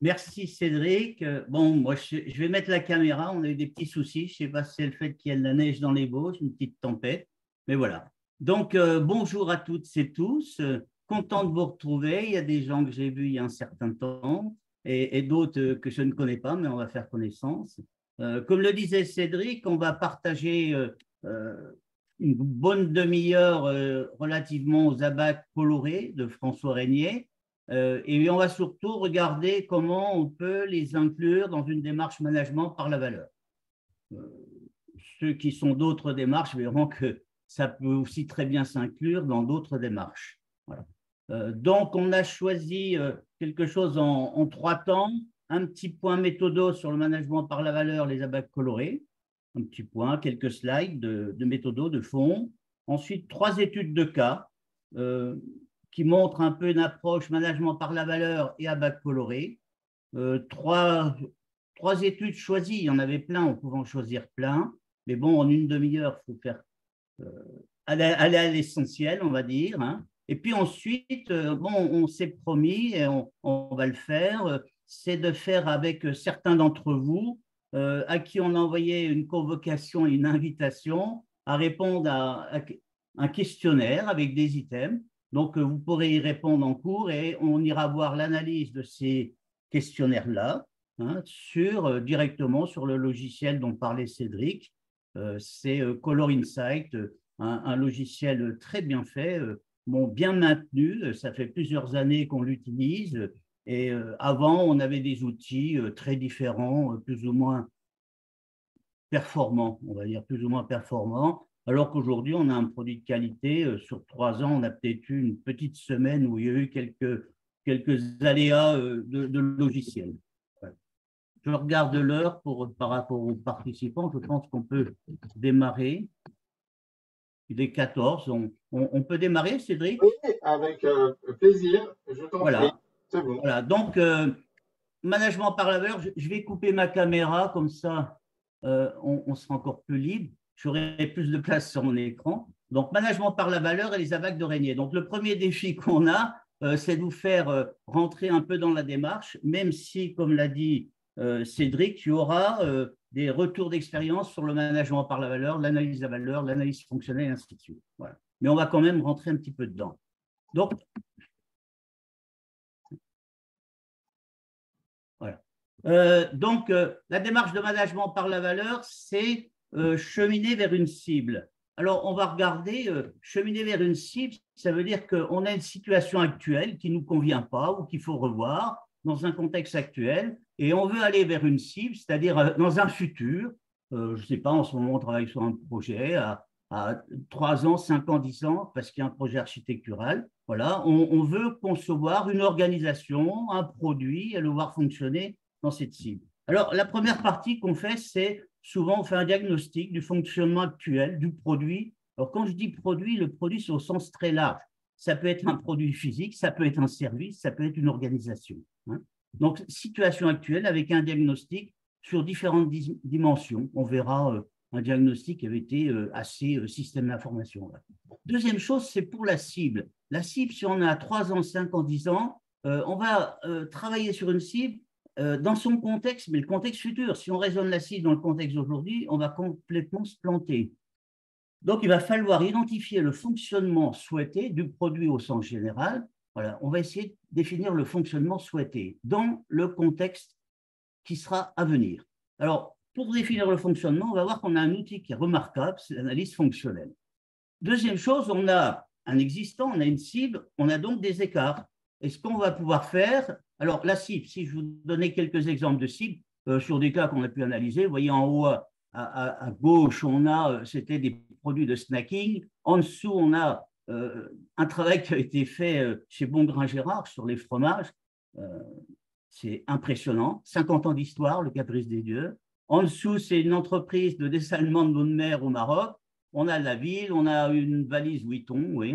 Merci Cédric. Bon, moi je vais mettre la caméra. On a eu des petits soucis. Je ne sais pas si c'est le fait qu'il y ait de la neige dans les Vosges, une petite tempête. Mais voilà. Donc, bonjour à toutes et tous. Content de vous retrouver. Il y a des gens que j'ai vus il y a un certain temps et d'autres que je ne connais pas, mais on va faire connaissance. Comme le disait Cédric, on va partager euh, une bonne demi-heure relativement aux abacs colorés de François Régnier. Et on va surtout regarder comment on peut les inclure dans une démarche management par la valeur. Euh, Ceux qui sont d'autres démarches verront que ça peut aussi très bien s'inclure dans d'autres démarches. Voilà. Donc, on a choisi quelque chose en 3 temps. Un petit point méthodo sur le management par la valeur, les abacs colorés. Un petit point, quelques slides de méthodo, de fond. Ensuite, 3 études de cas qui montrent un peu une approche management par la valeur et abacs colorés. Trois études choisies, il y en avait plein, on pouvait en choisir plein. Mais bon, en une demi-heure, il faut faire euh, aller à l'essentiel, on va dire. Hein. Et puis ensuite, bon, on s'est promis, et on va le faire, c'est de faire avec certains d'entre vous à qui on a envoyé une convocation et une invitation à répondre à un questionnaire avec des items. Donc, vous pourrez y répondre en cours et on ira voir l'analyse de ces questionnaires-là hein, directement sur le logiciel dont parlait Cédric. C'est Color Insight, un logiciel très bien fait, bien maintenu. Ça fait plusieurs années qu'on l'utilise. Et avant, on avait des outils très différents, plus ou moins performants, on va dire plus ou moins performants, alors qu'aujourd'hui, on a un produit de qualité. Sur 3 ans, on a peut-être eu une petite semaine où il y a eu quelques aléas de logiciels. Je regarde l'heure par rapport aux participants. Je pense qu'on peut démarrer. Il est 14. On peut démarrer, Cédric? Oui, avec plaisir, je t'en prie. Voilà. C'est bon. Voilà. Donc, management par la valeur, je vais couper ma caméra, comme ça, on sera encore plus libre. J'aurai plus de place sur mon écran. Donc, management par la valeur et les abacs de Régnier. Donc, le premier défi qu'on a, c'est de vous faire rentrer un peu dans la démarche, même si, comme l'a dit Cédric, il y aura des retours d'expérience sur le management par la valeur, l'analyse de la valeur, l'analyse fonctionnelle, et ainsi de suite. Voilà. Mais on va quand même rentrer un petit peu dedans. Donc, voilà. La démarche de management par la valeur, c'est cheminer vers une cible. Alors, on va regarder, cheminer vers une cible, ça veut dire qu'on a une situation actuelle qui ne nous convient pas ou qu'il faut revoir dans un contexte actuel et on veut aller vers une cible, c'est-à-dire dans un futur. Je ne sais pas, en ce moment, on travaille sur un projet à 3 ans, 5 ans, 10 ans, parce qu'il y a un projet architectural. Voilà, on veut concevoir une organisation, un produit, et le voir fonctionner dans cette cible. Alors, la première partie qu'on fait, c'est souvent on fait un diagnostic du fonctionnement actuel du produit. Alors, quand je dis produit, le produit, c'est au sens très large. Ça peut être un produit physique, ça peut être un service, ça peut être une organisation. Hein. Donc, situation actuelle avec un diagnostic sur différentes dimensions. On verra un diagnostic qui avait été assez système d'information. Deuxième chose, c'est pour la cible. La cible, si on a 3 ans, 5 ans, 10 ans, on va travailler sur une cible dans son contexte, mais le contexte futur. Si on raisonne la cible dans le contexte d'aujourd'hui, on va complètement se planter. Donc, il va falloir identifier le fonctionnement souhaité du produit au sens général. Voilà, on va essayer de définir le fonctionnement souhaité dans le contexte qui sera à venir. Alors, pour définir le fonctionnement, on va voir qu'on a un outil qui est remarquable, c'est l'analyse fonctionnelle. Deuxième chose, on a un existant, on a une cible, on a donc des écarts. Et ce qu'on va pouvoir faire, alors la cible, si je vous donnais quelques exemples de cibles sur des cas qu'on a pu analyser, vous voyez en haut à gauche, on a, c'était des produits de snacking. En dessous, on a un travail qui a été fait chez Bongrain-Gérard sur les fromages. C'est impressionnant. 50 ans d'histoire, le Caprice des Dieux. En dessous, c'est une entreprise de dessalement de l'eau de mer au Maroc. On a la ville, on a une valise Vuitton, oui,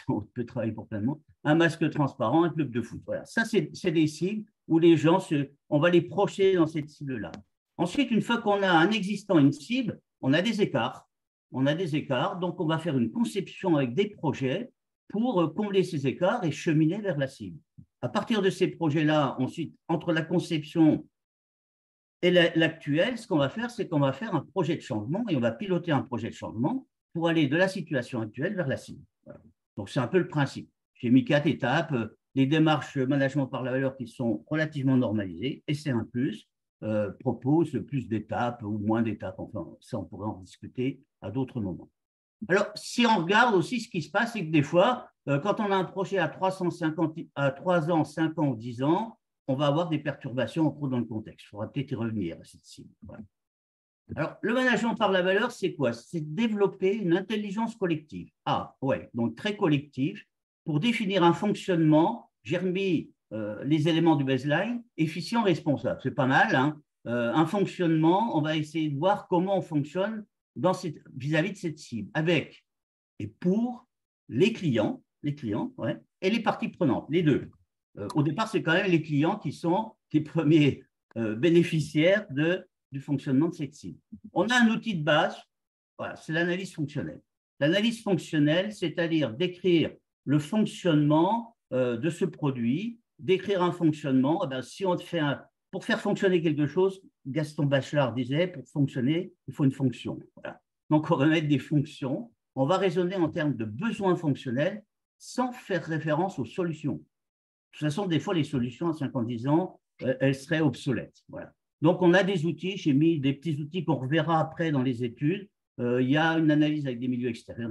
on peut travailler pour plein de monde, un masque transparent, un club de foot. Voilà. Ça, c'est des cibles où les gens, on va les projeter dans cette cible-là. Ensuite, une fois qu'on a un existant, une cible, on a des écarts. On a des écarts, donc on va faire une conception avec des projets pour combler ces écarts et cheminer vers la cible. À partir de ces projets-là, ensuite, entre la conception et l'actuel, ce qu'on va faire, c'est qu'on va faire un projet de changement et on va piloter un projet de changement pour aller de la situation actuelle vers la cible. Voilà. Donc, c'est un peu le principe. J'ai mis 4 étapes, les démarches management par la valeur qui sont relativement normalisées, et c'est un plus, propose plus d'étapes ou moins d'étapes. Enfin, ça, on pourrait en discuter à d'autres moments. Alors, si on regarde aussi ce qui se passe, c'est que des fois, quand on a un projet à 3 ans, 5 ans ou 10 ans, on va avoir des perturbations en cours dans le contexte. Il faudra peut-être y revenir à cette cible. Voilà. Alors, le management par la valeur, c'est quoi? C'est développer une intelligence collective. Ah, ouais, donc très collective, pour définir un fonctionnement. J'ai remis les éléments du baseline, efficient, responsable. C'est pas mal, hein? Un fonctionnement, on va essayer de voir comment on fonctionne vis-à-vis de cette cible, avec et pour les clients, ouais, et les parties prenantes, les deux. Au départ, c'est quand même les clients qui sont les premiers bénéficiaires du fonctionnement de cette cible. On a un outil de base, voilà, c'est l'analyse fonctionnelle. L'analyse fonctionnelle, c'est-à-dire décrire le fonctionnement de ce produit, décrire un fonctionnement. Eh bien, si on fait pour faire fonctionner quelque chose, Gaston Bachelard disait, pour fonctionner, il faut une fonction. Voilà. Donc, on va mettre des fonctions. On va raisonner en termes de besoins fonctionnels sans faire référence aux solutions. De toute façon, des fois, les solutions à 50-10 ans, elles seraient obsolètes. Voilà. Donc, on a des outils. J'ai mis des petits outils qu'on reverra après dans les études. Il y a une analyse avec des milieux extérieurs.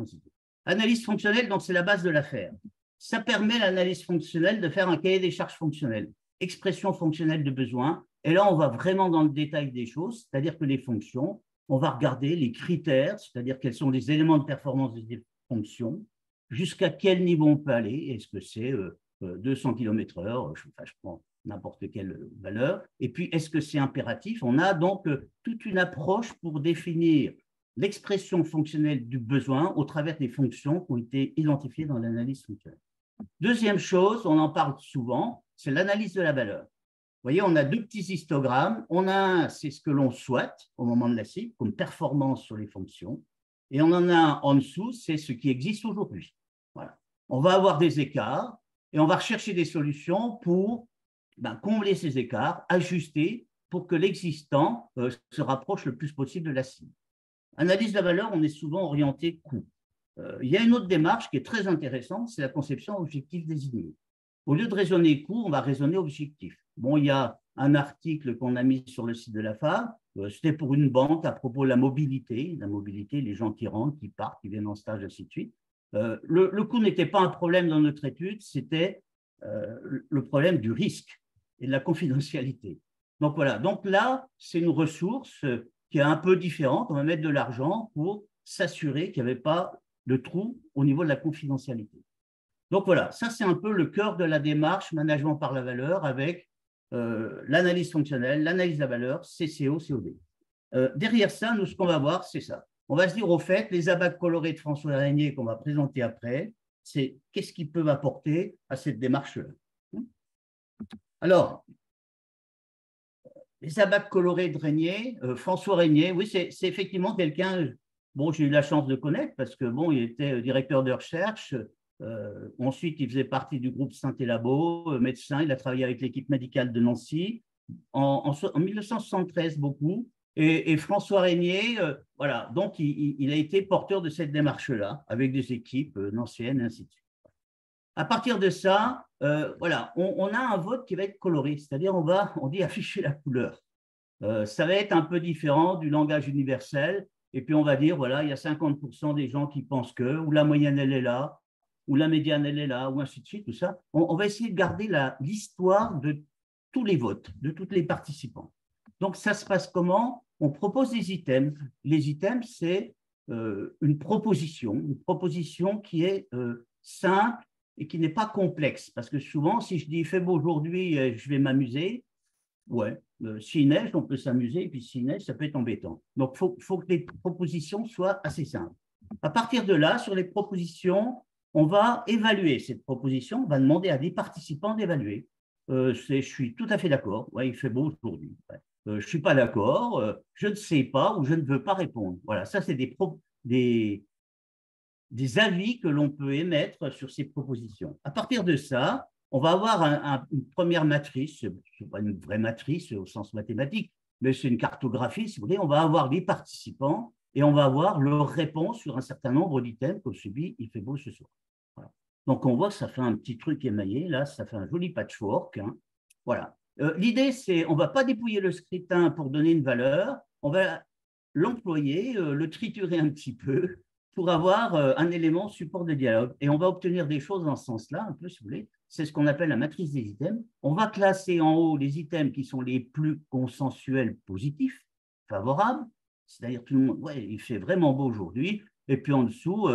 Analyse fonctionnelle, donc c'est la base de l'affaire. Ça permet l'analyse fonctionnelle de faire un cahier des charges fonctionnelles, expression fonctionnelle de besoin. Et là, on va vraiment dans le détail des choses, c'est-à-dire que les fonctions, on va regarder les critères, c'est-à-dire quels sont les éléments de performance des fonctions, jusqu'à quel niveau on peut aller. Est-ce que c'est 200 km/h, je prends n'importe quelle valeur. Et puis, est-ce que c'est impératif? On a donc toute une approche pour définir l'expression fonctionnelle du besoin au travers des fonctions qui ont été identifiées dans l'analyse fonctionnelle. Deuxième chose, on en parle souvent, c'est l'analyse de la valeur. Vous voyez, on a deux petits histogrammes. On a un, c'est ce que l'on souhaite au moment de la cible, comme performance sur les fonctions. Et on en a un en dessous, c'est ce qui existe aujourd'hui. Voilà. On va avoir des écarts et on va rechercher des solutions pour combler ces écarts, ajuster pour que l'existant se rapproche le plus possible de la cible. Analyse de la valeur, on est souvent orienté coût. Il y a une autre démarche qui est très intéressante, c'est la conception objectif désigné. Au lieu de raisonner coût, on va raisonner objectif. Bon, il y a un article qu'on a mis sur le site de la FAV, c'était pour une banque à propos de la mobilité, les gens qui rentrent, qui partent, qui viennent en stage, ainsi de suite. Le coût n'était pas un problème dans notre étude, c'était le problème du risque et de la confidentialité. Donc voilà, donc là, c'est une ressource qui est un peu différente. On va mettre de l'argent pour s'assurer qu'il n'y avait pas de trou au niveau de la confidentialité. Donc voilà, ça c'est un peu le cœur de la démarche management par la valeur avec l'analyse fonctionnelle, l'analyse de la valeur, CCO, COD. Derrière ça, nous, ce qu'on va voir, c'est ça. On va se dire, au fait, les abacs colorés de François Régnier qu'on va présenter après, c'est qu'est-ce qu'ils peuvent apporter à cette démarche-là. Alors, les abacs colorés de Régnier, François Régnier, oui, c'est effectivement quelqu'un, bon, j'ai eu la chance de connaître parce que, bon, il était directeur de recherche. Ensuite, il faisait partie du groupe Saint-Élabo, médecin. Il a travaillé avec l'équipe médicale de Nancy en 1973, beaucoup. Et François Régnier, voilà, donc il a été porteur de cette démarche-là avec des équipes nancéennes, et ainsi de suite. À partir de ça, voilà, on a un vote qui va être coloré, c'est-à-dire on dit afficher la couleur. Ça va être un peu différent du langage universel. Et puis on va dire, voilà, il y a 50% des gens qui pensent que, ou la moyenne elle est là, ou la médiane elle est là, ou ainsi de suite, tout ça. On va essayer de garder l'histoire de tous les votes, de tous les participants. Donc ça se passe comment? On propose des items. Les items, c'est une proposition qui est simple et qui n'est pas complexe. Parce que souvent, si je dis il fait beau aujourd'hui, je vais m'amuser, ouais, s'il neige, on peut s'amuser, et puis s'il neige, ça peut être embêtant. Donc, il faut que les propositions soient assez simples. À partir de là, sur les propositions, on va évaluer cette proposition, on va demander à des participants d'évaluer. Je suis tout à fait d'accord, ouais, il fait beau aujourd'hui. Ouais. Je ne suis pas d'accord, je ne sais pas ou je ne veux pas répondre. Voilà, ça, c'est des des avis que l'on peut émettre sur ces propositions. À partir de ça, on va avoir une première matrice, ce n'est pas une vraie matrice au sens mathématique, mais c'est une cartographie, si vous voulez. On va avoir les participants et on va avoir leur réponse sur un certain nombre d'items, comme celui « il fait beau ce soir ». Voilà. Donc, on voit que ça fait un petit truc émaillé, là, ça fait un joli patchwork. Hein. Voilà. L'idée, c'est, on ne va pas dépouiller le scrutin pour donner une valeur, on va l'employer, le triturer un petit peu pour avoir un élément support de dialogue. Et on va obtenir des choses dans ce sens-là, un peu, si vous voulez. C'est ce qu'on appelle la matrice des items. On va classer en haut les items qui sont les plus consensuels positifs, favorables, c'est-à-dire tout le monde, ouais, il fait vraiment beau aujourd'hui. Et puis en dessous,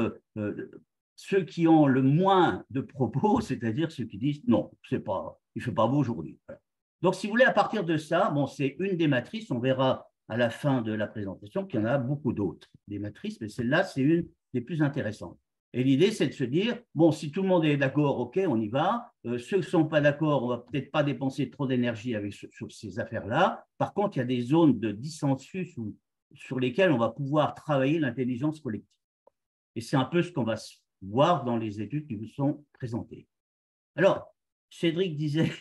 ceux qui ont le moins de propos, c'est-à-dire ceux qui disent non, il ne fait pas beau aujourd'hui. Voilà. Donc, si vous voulez, à partir de ça, bon, c'est une des matrices, on verra à la fin de la présentation qu'il y en a beaucoup d'autres, des matrices, mais celle-là, c'est une des plus intéressantes. Et l'idée, c'est de se dire, bon, si tout le monde est d'accord, OK, on y va. Ceux qui ne sont pas d'accord, on ne va peut-être pas dépenser trop d'énergie sur ces affaires-là. Par contre, il y a des zones de dissensus sur lesquelles on va pouvoir travailler l'intelligence collective. Et c'est un peu ce qu'on va voir dans les études qui vous sont présentées. Alors, Cédric disait,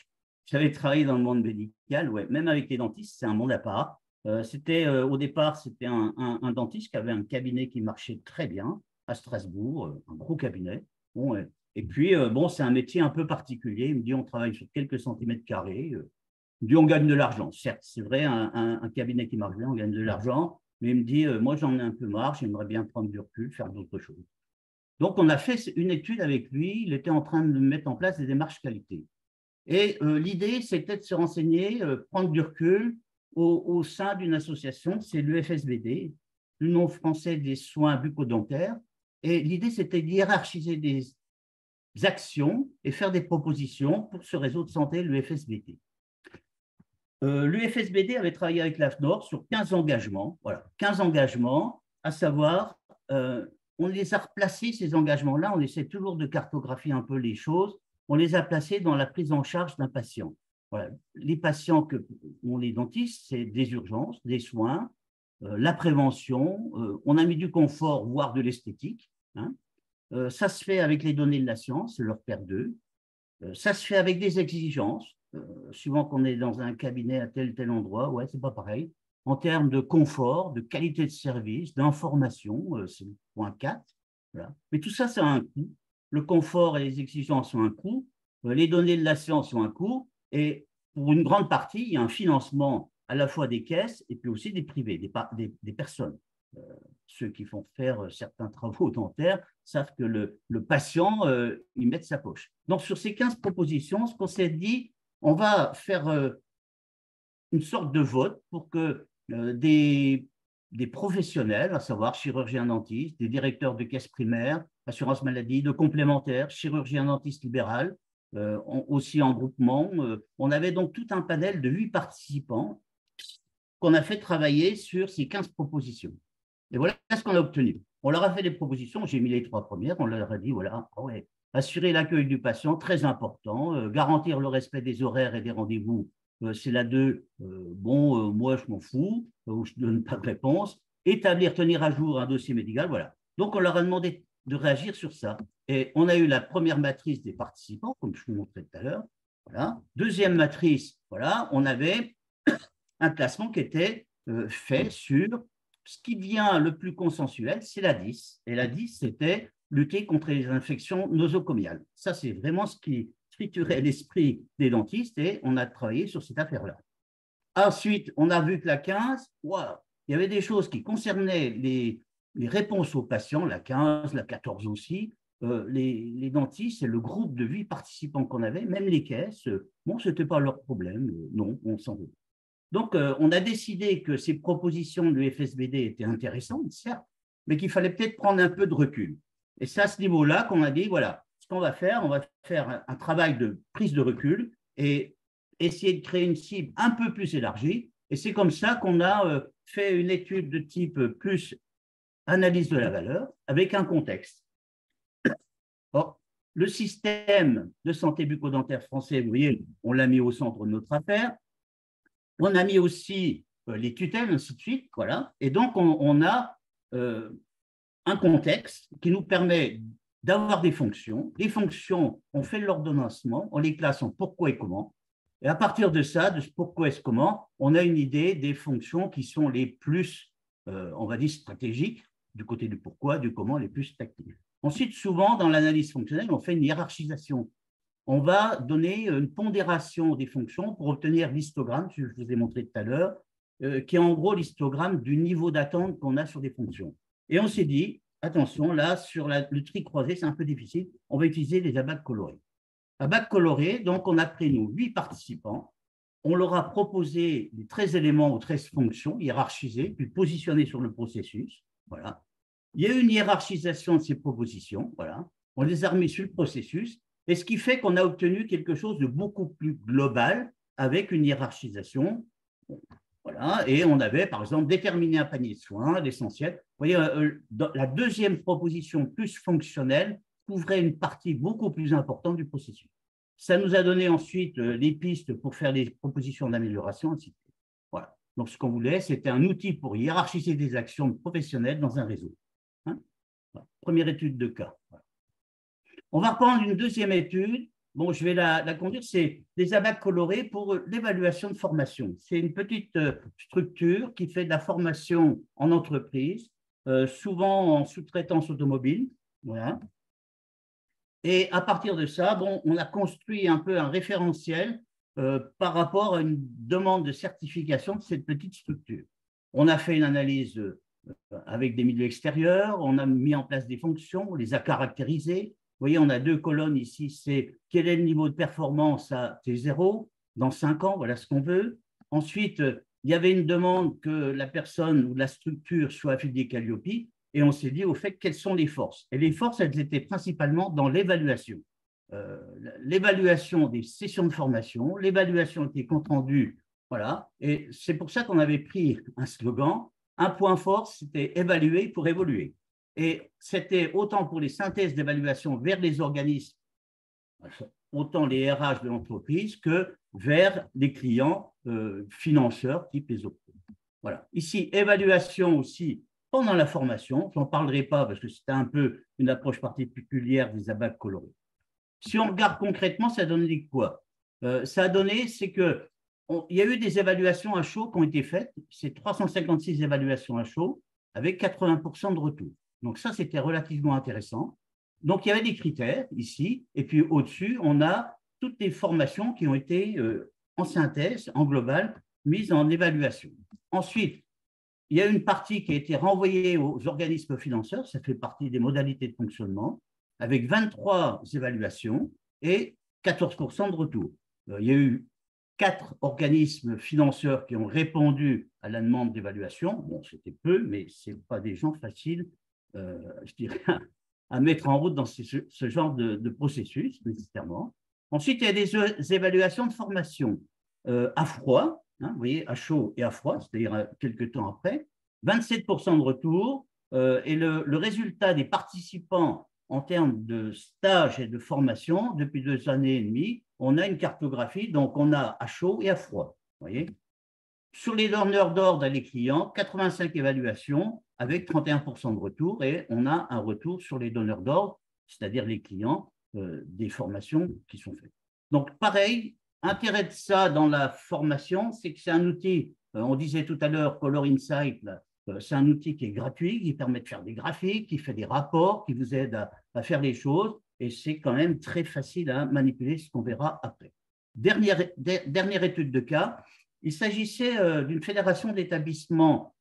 j'avais travaillé dans le monde médical, ouais, même avec les dentistes, c'est un monde à part. Au départ, c'était un dentiste qui avait un cabinet qui marchait très bien à Strasbourg, un gros cabinet. Bon, et puis, bon, c'est un métier un peu particulier. Il me dit, on travaille sur quelques centimètres carrés. Il me dit, on gagne de l'argent. Certes, c'est vrai, un cabinet qui marche bien, on gagne de l'argent. Mais il me dit, moi, j'en ai un peu marre, j'aimerais bien prendre du recul, faire d'autres choses. Donc, on a fait une étude avec lui. Il était en train de mettre en place des démarches qualité. Et l'idée, c'était de se renseigner, prendre du recul au sein d'une association, c'est l'UFSBD, l'Union française des soins bucco-dentaires. Et l'idée, c'était d'hiérarchiser des actions et faire des propositions pour ce réseau de santé, l'UFSBD. L'UFSBD avait travaillé avec l'AFNOR sur 15 engagements, voilà, 15 engagements, à savoir, on les a replacés, ces engagements-là, on essaie toujours de cartographier un peu les choses, on les a placés dans la prise en charge d'un patient. Voilà. Les patients que ont les dentistes, c'est des urgences, des soins, la prévention, on a mis du confort, voire de l'esthétique. Hein. Ça se fait avec les données de la science, leur paire 2. Ça se fait avec des exigences, suivant qu'on est dans un cabinet à tel endroit, ouais, c'est pas pareil. En termes de confort, de qualité de service, d'information, c'est le point 4. Voilà. Mais tout ça, ça a un coût. Le confort et les exigences ont un coût. Les données de la science ont un coût. Et pour une grande partie, il y a un financement à la fois des caisses et puis aussi des privés, des personnes. Ceux qui font faire certains travaux dentaires savent que le patient, il met de sa poche. Donc, sur ces 15 propositions, ce qu'on s'est dit, on va faire une sorte de vote pour que des professionnels, à savoir chirurgiens dentistes, des directeurs de caisse primaire, assurance maladie, de complémentaires, chirurgien dentiste libéral, aussi en groupement. On avait donc tout un panel de 8 participants qu'on a fait travailler sur ces 15 propositions. Et voilà ce qu'on a obtenu. On leur a fait des propositions, j'ai mis les 3 premières, on leur a dit, voilà, ouais, assurer l'accueil du patient, très important, garantir le respect des horaires et des rendez-vous, c'est la 2, moi je m'en fous, je ne donne pas de réponse, établir, tenir à jour un dossier médical, voilà. Donc on leur a demandé de réagir sur ça. Et on a eu la première matrice des participants, comme je vous montrais tout à l'heure, voilà. Deuxième matrice, voilà, on avait un classement qui était fait sur ce qui devient le plus consensuel, c'est la 10. Et la 10, c'était lutter contre les infections nosocomiales. Ça, c'est vraiment ce qui triturait l'esprit des dentistes et on a travaillé sur cette affaire-là. Ensuite, on a vu que la 15, wow, il y avait des choses qui concernaient les réponses aux patients, la 15, la 14 aussi. Les dentistes, c'est le groupe de 8 participants qu'on avait, même les caisses, bon, ce n'était pas leur problème, non, on s'en veut. Donc, on a décidé que ces propositions de l'UFSBD étaient intéressantes, certes, mais qu'il fallait peut-être prendre un peu de recul. Et c'est à ce niveau-là qu'on a dit, voilà, ce qu'on va faire, on va faire un travail de prise de recul et essayer de créer une cible un peu plus élargie. Et c'est comme ça qu'on a fait une étude de type plus analyse de la valeur avec un contexte. Or, le système de santé bucco-dentaire français, vous voyez, on l'a mis au centre de notre affaire. On a mis aussi les tutelles, ainsi de suite, voilà. Et donc, on a un contexte qui nous permet d'avoir des fonctions. Les fonctions, on fait l'ordonnancement, on les classe en pourquoi et comment. Et à partir de ça, de ce pourquoi et ce comment, on a une idée des fonctions qui sont les plus, on va dire, stratégiques, du côté du pourquoi, du comment, les plus tactiles. Ensuite, souvent, dans l'analyse fonctionnelle, on fait une hiérarchisation. On va donner une pondération des fonctions pour obtenir l'histogramme, que je vous ai montré tout à l'heure, qui est en gros l'histogramme du niveau d'attente qu'on a sur des fonctions. Et on s'est dit, attention, là, sur le tri croisé, c'est un peu difficile, on va utiliser les abacs colorés. Abacs colorés, donc on a pris nos 8 participants, on leur a proposé les 13 éléments ou 13 fonctions hiérarchisées, puis positionnées sur le processus. Voilà. Il y a eu une hiérarchisation de ces propositions, voilà. On les a remis sur le processus, et ce qui fait qu'on a obtenu quelque chose de beaucoup plus global avec une hiérarchisation. Voilà, et on avait, par exemple, déterminé un panier de soins, l'essentiel. Vous voyez, la deuxième proposition plus fonctionnelle couvrait une partie beaucoup plus importante du processus. Ça nous a donné ensuite les pistes pour faire des propositions d'amélioration, ainsi de suite. Voilà. Donc, ce qu'on voulait, c'était un outil pour hiérarchiser des actions professionnelles dans un réseau. Hein, voilà. Première étude de cas. Voilà. On va reprendre une deuxième étude. Bon, je vais la conduire, c'est des abacs colorés pour l'évaluation de formation. C'est une petite structure qui fait de la formation en entreprise, souvent en sous-traitance automobile. Voilà. Et à partir de ça, bon, on a construit un peu un référentiel par rapport à une demande de certification de cette petite structure. On a fait une analyse avec des milieux extérieurs, on a mis en place des fonctions, on les a caractérisées. Vous voyez, on a 2 colonnes ici, c'est quel est le niveau de performance à T0 dans 5 ans, voilà ce qu'on veut. Ensuite, il y avait une demande que la personne ou la structure soit affiliée Calliope, et on s'est dit au fait quelles sont les forces. Et les forces, elles étaient principalement dans l'évaluation. L'évaluation des sessions de formation, l'évaluation des comptes rendus, voilà. Et c'est pour ça qu'on avait pris un slogan, un point fort, c'était évaluer pour évoluer. Et c'était autant pour les synthèses d'évaluation vers les organismes, autant les RH de l'entreprise, que vers les clients financeurs type les OPCO. Voilà. Ici, évaluation aussi pendant la formation. Je n'en parlerai pas parce que c'était un peu une approche particulière des abacs colorés. Si on regarde concrètement, ça a donné quoi? Ça a donné, c'est que il y a eu des évaluations à chaud qui ont été faites. C'est 356 évaluations à chaud avec 80% de retour. Donc ça, c'était relativement intéressant. Donc il y avait des critères ici, et puis au-dessus, on a toutes les formations qui ont été en synthèse, en global, mises en évaluation. Ensuite, il y a une partie qui a été renvoyée aux organismes financeurs, ça fait partie des modalités de fonctionnement, avec 23 évaluations et 14% de retour. Il y a eu 4 organismes financeurs qui ont répondu à la demande d'évaluation. Bon, c'était peu, mais ce n'est pas des gens faciles, je dirais, à mettre en route dans ce genre de processus, nécessairement. Ensuite, il y a des évaluations de formation à froid, hein, vous voyez, à chaud et à froid, c'est-à-dire quelques temps après, 27% de retour, et le résultat des participants en termes de stage et de formation, depuis 2 années et demie, on a une cartographie, donc on a à chaud et à froid. Vous voyez. Sur les donneurs d'ordre et les clients, 85 évaluations avec 31% de retour, et on a un retour sur les donneurs d'ordre, c'est-à-dire les clients, des formations qui sont faites. Donc, pareil, intérêt de ça dans la formation, c'est que c'est un outil, on disait tout à l'heure, Color Insight, c'est un outil qui est gratuit, qui permet de faire des graphiques, qui fait des rapports, qui vous aide à faire les choses, et c'est quand même très facile à manipuler, ce qu'on verra après. Dernière étude de cas, il s'agissait d'une fédération d'établissements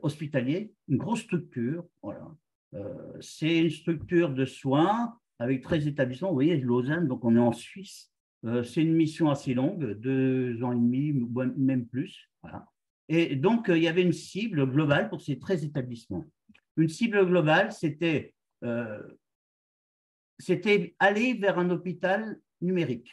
hospitaliers, une grosse structure. Voilà. C'est une structure de soins avec 13 établissements. Vous voyez, Lausanne, donc on est en Suisse. C'est une mission assez longue, 2 ans et demi, même plus. Voilà. Et donc, il y avait une cible globale pour ces 13 établissements. Une cible globale, c'était aller vers un hôpital numérique.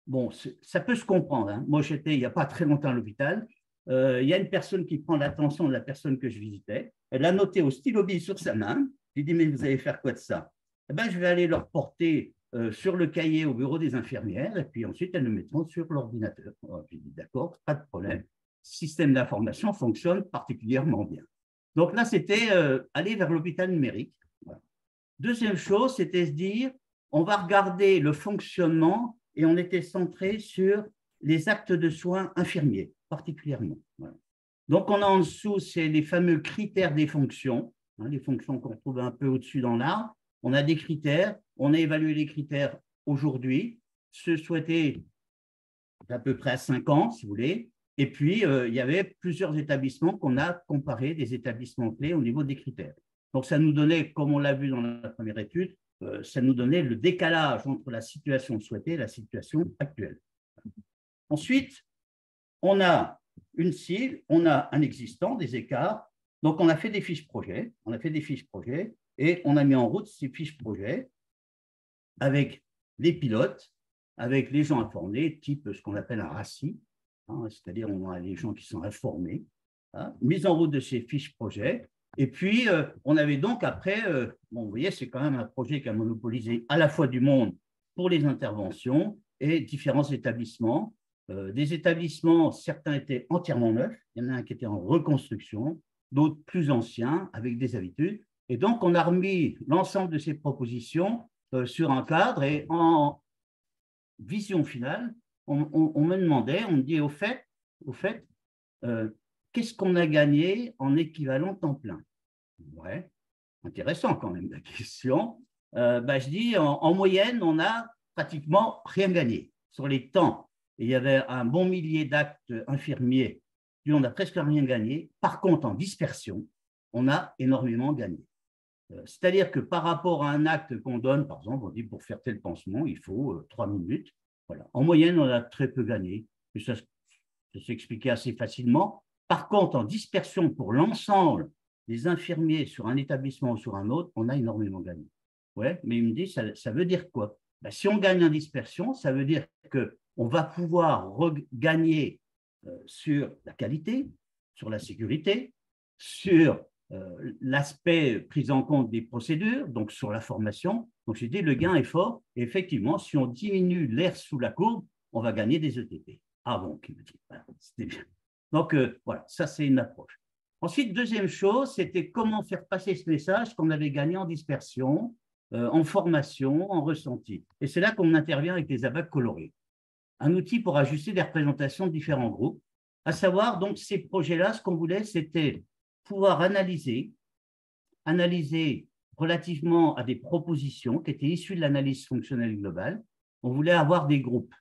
Bon, ça peut se comprendre. Hein. Moi, j'étais il n'y a pas très longtemps à l'hôpital. Il y a une personne qui prend l'attention de la personne que je visitais. Elle a noté au stylo-bille sur sa main. Je lui dis, mais vous allez faire quoi de ça? Eh bien, je vais aller le reporter sur le cahier au bureau des infirmières, et puis ensuite, elles le mettront sur l'ordinateur. J'ai dit, d'accord, pas de problème. Le système d'information fonctionne particulièrement bien. Donc là, c'était aller vers l'hôpital numérique. Voilà. Deuxième chose, c'était se dire, on va regarder le fonctionnement et on était centré sur les actes de soins infirmiers, particulièrement. Voilà. Donc, on a en dessous, c'est les fameux critères des fonctions, hein, les fonctions qu'on trouve un peu au-dessus dans l'arbre. On a des critères, on a évalué les critères aujourd'hui, ceux souhaités à peu près à 5 ans, si vous voulez. Et puis, il y avait plusieurs établissements qu'on a comparés, des établissements clés au niveau des critères. Donc, ça nous donnait, comme on l'a vu dans la première étude, ça nous donnait le décalage entre la situation souhaitée et la situation actuelle. Ensuite, on a une cible, on a un existant, des écarts. Donc, on a fait des fiches projets, et on a mis en route ces fiches projets avec les pilotes, avec les gens informés, type ce qu'on appelle un RACI, hein, c'est-à-dire on a les gens qui sont informés, hein, mise en route de ces fiches projets. Et puis, on avait donc après, bon, vous voyez, c'est quand même un projet qui a monopolisé à la fois du monde pour les interventions et différents établissements. Des établissements, certains étaient entièrement neufs, il y en a un qui était en reconstruction, d'autres plus anciens, avec des habitudes. Et donc, on a remis l'ensemble de ces propositions sur un cadre et en vision finale, on me demandait, on me dit au fait qu'est-ce qu'on a gagné en équivalent temps plein? Ouais, intéressant quand même la question. Je dis, en moyenne, on n'a pratiquement rien gagné. Sur les temps, il y avait un bon millier d'actes infirmiers, puis on n'a presque rien gagné. Par contre, en dispersion, on a énormément gagné. C'est-à-dire que par rapport à un acte qu'on donne, par exemple, on dit pour faire tel pansement, il faut 3 minutes. Voilà. En moyenne, on a très peu gagné. Et ça s'expliquait assez facilement. Par contre, en dispersion pour l'ensemble des infirmiers sur un établissement ou sur un autre, on a énormément gagné. Ouais, mais il me dit, ça veut dire quoi? Si on gagne en dispersion, ça veut dire qu'on va pouvoir gagner sur la qualité, sur la sécurité, sur l'aspect prise en compte des procédures, donc sur la formation. Donc, j'ai dit, le gain est fort. Et effectivement, si on diminue l'air sous la courbe, on va gagner des ETP. Ah bon, qui me dit, c'était bien. Donc, voilà, ça, c'est une approche. Ensuite, deuxième chose, c'était comment faire passer ce message qu'on avait gagné en dispersion, en formation, en ressenti. Et c'est là qu'on intervient avec les abacs colorés. Un outil pour ajuster les représentations de différents groupes. À savoir, donc, ces projets-là, ce qu'on voulait, c'était pouvoir analyser relativement à des propositions qui étaient issues de l'analyse fonctionnelle globale. On voulait avoir des groupes,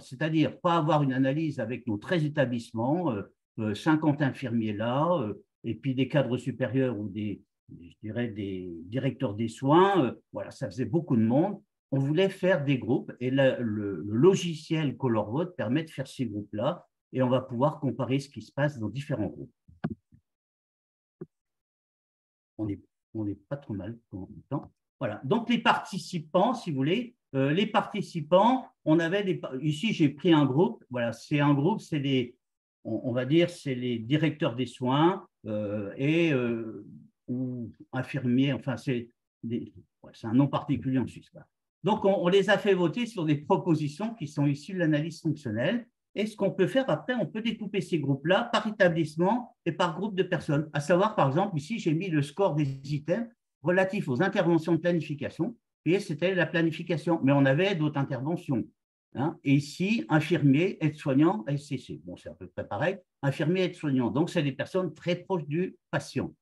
c'est-à-dire pas avoir une analyse avec nos 13 établissements, 50 infirmiers là, et puis des cadres supérieurs ou je dirais des directeurs des soins. Voilà, ça faisait beaucoup de monde. On voulait faire des groupes et le logiciel ColorVote permet de faire ces groupes-là et on va pouvoir comparer ce qui se passe dans différents groupes. On n'est pas trop mal en même temps. Voilà. Donc, les participants, si vous voulez, les participants, on avait ici, j'ai pris un groupe. Voilà, c'est un groupe, c'est on va dire, c'est les directeurs des soins ou infirmiers, enfin, c'est un nom particulier en Suisse. Voilà. Donc, on les a fait voter sur des propositions qui sont issues de l'analyse fonctionnelle. Et ce qu'on peut faire après, on peut découper ces groupes-là par établissement et par groupe de personnes. À savoir, par exemple, ici, j'ai mis le score des items relatifs aux interventions de planification. Et c'était la planification, mais on avait d'autres interventions. Hein. Et ici, infirmier, aide-soignant, SCC. Bon, c'est à peu près pareil. Infirmier, aide-soignant. Donc, c'est des personnes très proches du patient.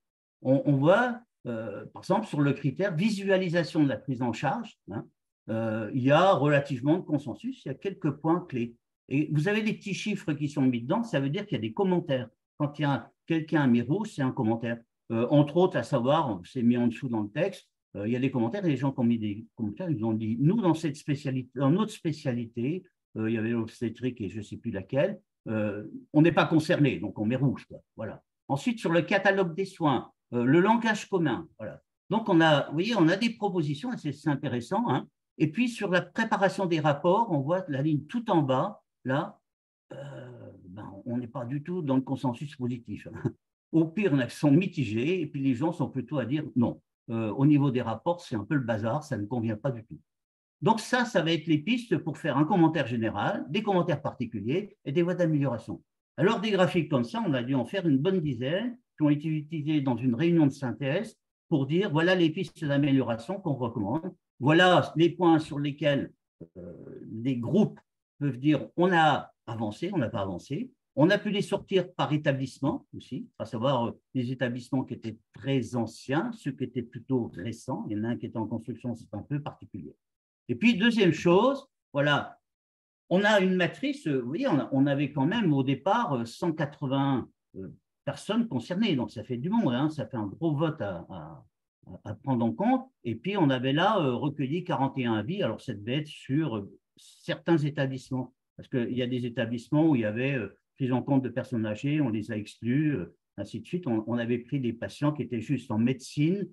On voit, par exemple, sur le critère visualisation de la prise en charge, hein, il y a relativement de consensus. Il y a quelques points clés. Et vous avez des petits chiffres qui sont mis dedans, ça veut dire qu'il y a des commentaires. Quand il y a quelqu'un a mis rouge, c'est un commentaire. Entre autres, à savoir, c'est mis en dessous dans le texte, il y a des commentaires, et les gens qui ont mis des commentaires, ils ont dit, nous, dans cette spécialité, dans notre spécialité, il y avait l'obstétrique et je ne sais plus laquelle, on n'est pas concerné, donc on met rouge. Quoi. Voilà. Ensuite, sur le catalogue des soins, le langage commun. Voilà. Donc, vous voyez, on a des propositions, et c'est intéressant. Hein. Et puis, sur la préparation des rapports, on voit la ligne tout en bas, là, on n'est pas du tout dans le consensus positif. Au pire, ils sont mitigés et puis les gens sont plutôt à dire non. Au niveau des rapports, c'est un peu le bazar, ça ne convient pas du tout. Donc ça va être les pistes pour faire un commentaire général, des commentaires particuliers et des voies d'amélioration. Alors des graphiques comme ça, on a dû en faire une bonne dizaine, qui ont été utilisées dans une réunion de synthèse pour dire voilà les pistes d'amélioration qu'on recommande, voilà les points sur lesquels les groupes peuvent dire on a avancé, on n'a pas avancé. On a pu les sortir par établissement aussi, à savoir les établissements qui étaient très anciens, ceux qui étaient plutôt récents. Il y en a un qui était en construction, c'est un peu particulier. Et puis, deuxième chose, voilà, on a une matrice, vous voyez, on avait quand même au départ 180 personnes concernées, donc ça fait du monde, hein, ça fait un gros vote à prendre en compte. Et puis, on avait là recueilli 41 avis, alors ça devait être sur certains établissements, parce qu'il y a des établissements où il y avait prise en compte de personnes âgées, on les a exclus, ainsi de suite. On avait pris des patients qui étaient juste en médecine,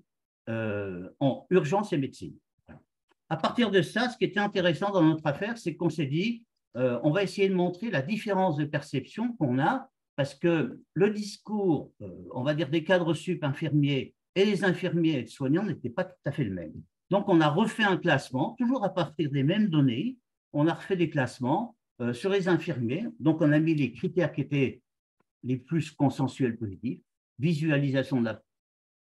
en urgence et médecine. Voilà. À partir de ça, ce qui était intéressant dans notre affaire, c'est qu'on s'est dit, on va essayer de montrer la différence de perception qu'on a, parce que le discours, on va dire, des cadres sup infirmiers et les infirmiers et soignants n'étaient pas tout à fait le même. Donc, on a refait un classement, toujours à partir des mêmes données. On a refait des classements sur les infirmiers. Donc, on a mis les critères qui étaient les plus consensuels positifs, visualisation de la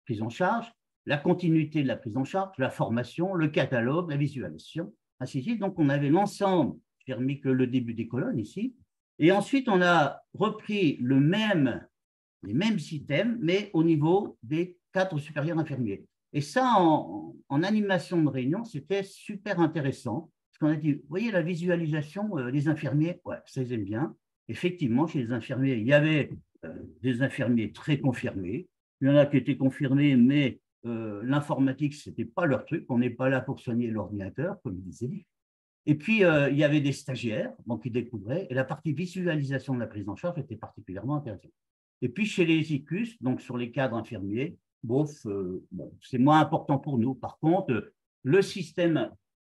prise en charge, la continuité de la prise en charge, la formation, le catalogue, la visualisation, ainsi de suite. Donc, on avait l'ensemble, j'ai remis que le début des colonnes ici. Et ensuite, on a repris les mêmes items, mais au niveau des cadres supérieurs infirmiers. Et ça, en animation de réunion, c'était super intéressant. Parce qu'on a dit, vous voyez, la visualisation, les infirmiers, ouais, ça ils aiment bien. Effectivement, chez les infirmiers, il y avait des infirmiers très confirmés. Il y en a qui étaient confirmés, mais l'informatique, ce n'était pas leur truc. On n'est pas là pour soigner l'ordinateur, comme ils disaient. Et puis, il y avait des stagiaires donc, qui découvraient, et la partie visualisation de la prise en charge était particulièrement intéressante. Et puis, chez les ICUS, donc sur les cadres infirmiers, bon, c'est moins important pour nous. Par contre, le système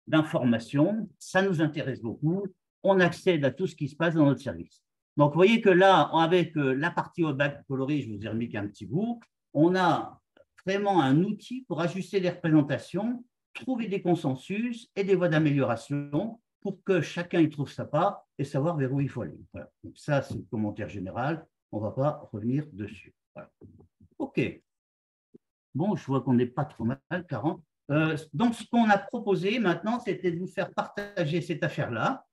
d'information, ça nous intéresse beaucoup. On accède à tout ce qui se passe dans notre service. Donc, vous voyez que là, avec la partie au bac coloré, je vous ai remis qu'un petit bout, on a vraiment un outil pour ajuster les représentations, trouver des consensus et des voies d'amélioration pour que chacun y trouve sa part et savoir vers où il faut aller. Voilà. Donc ça, c'est le commentaire général. On ne va pas revenir dessus. Voilà. OK. Bon, je vois qu'on n'est pas trop mal, 40. Donc, ce qu'on a proposé maintenant, c'était de vous faire partager cette affaire-là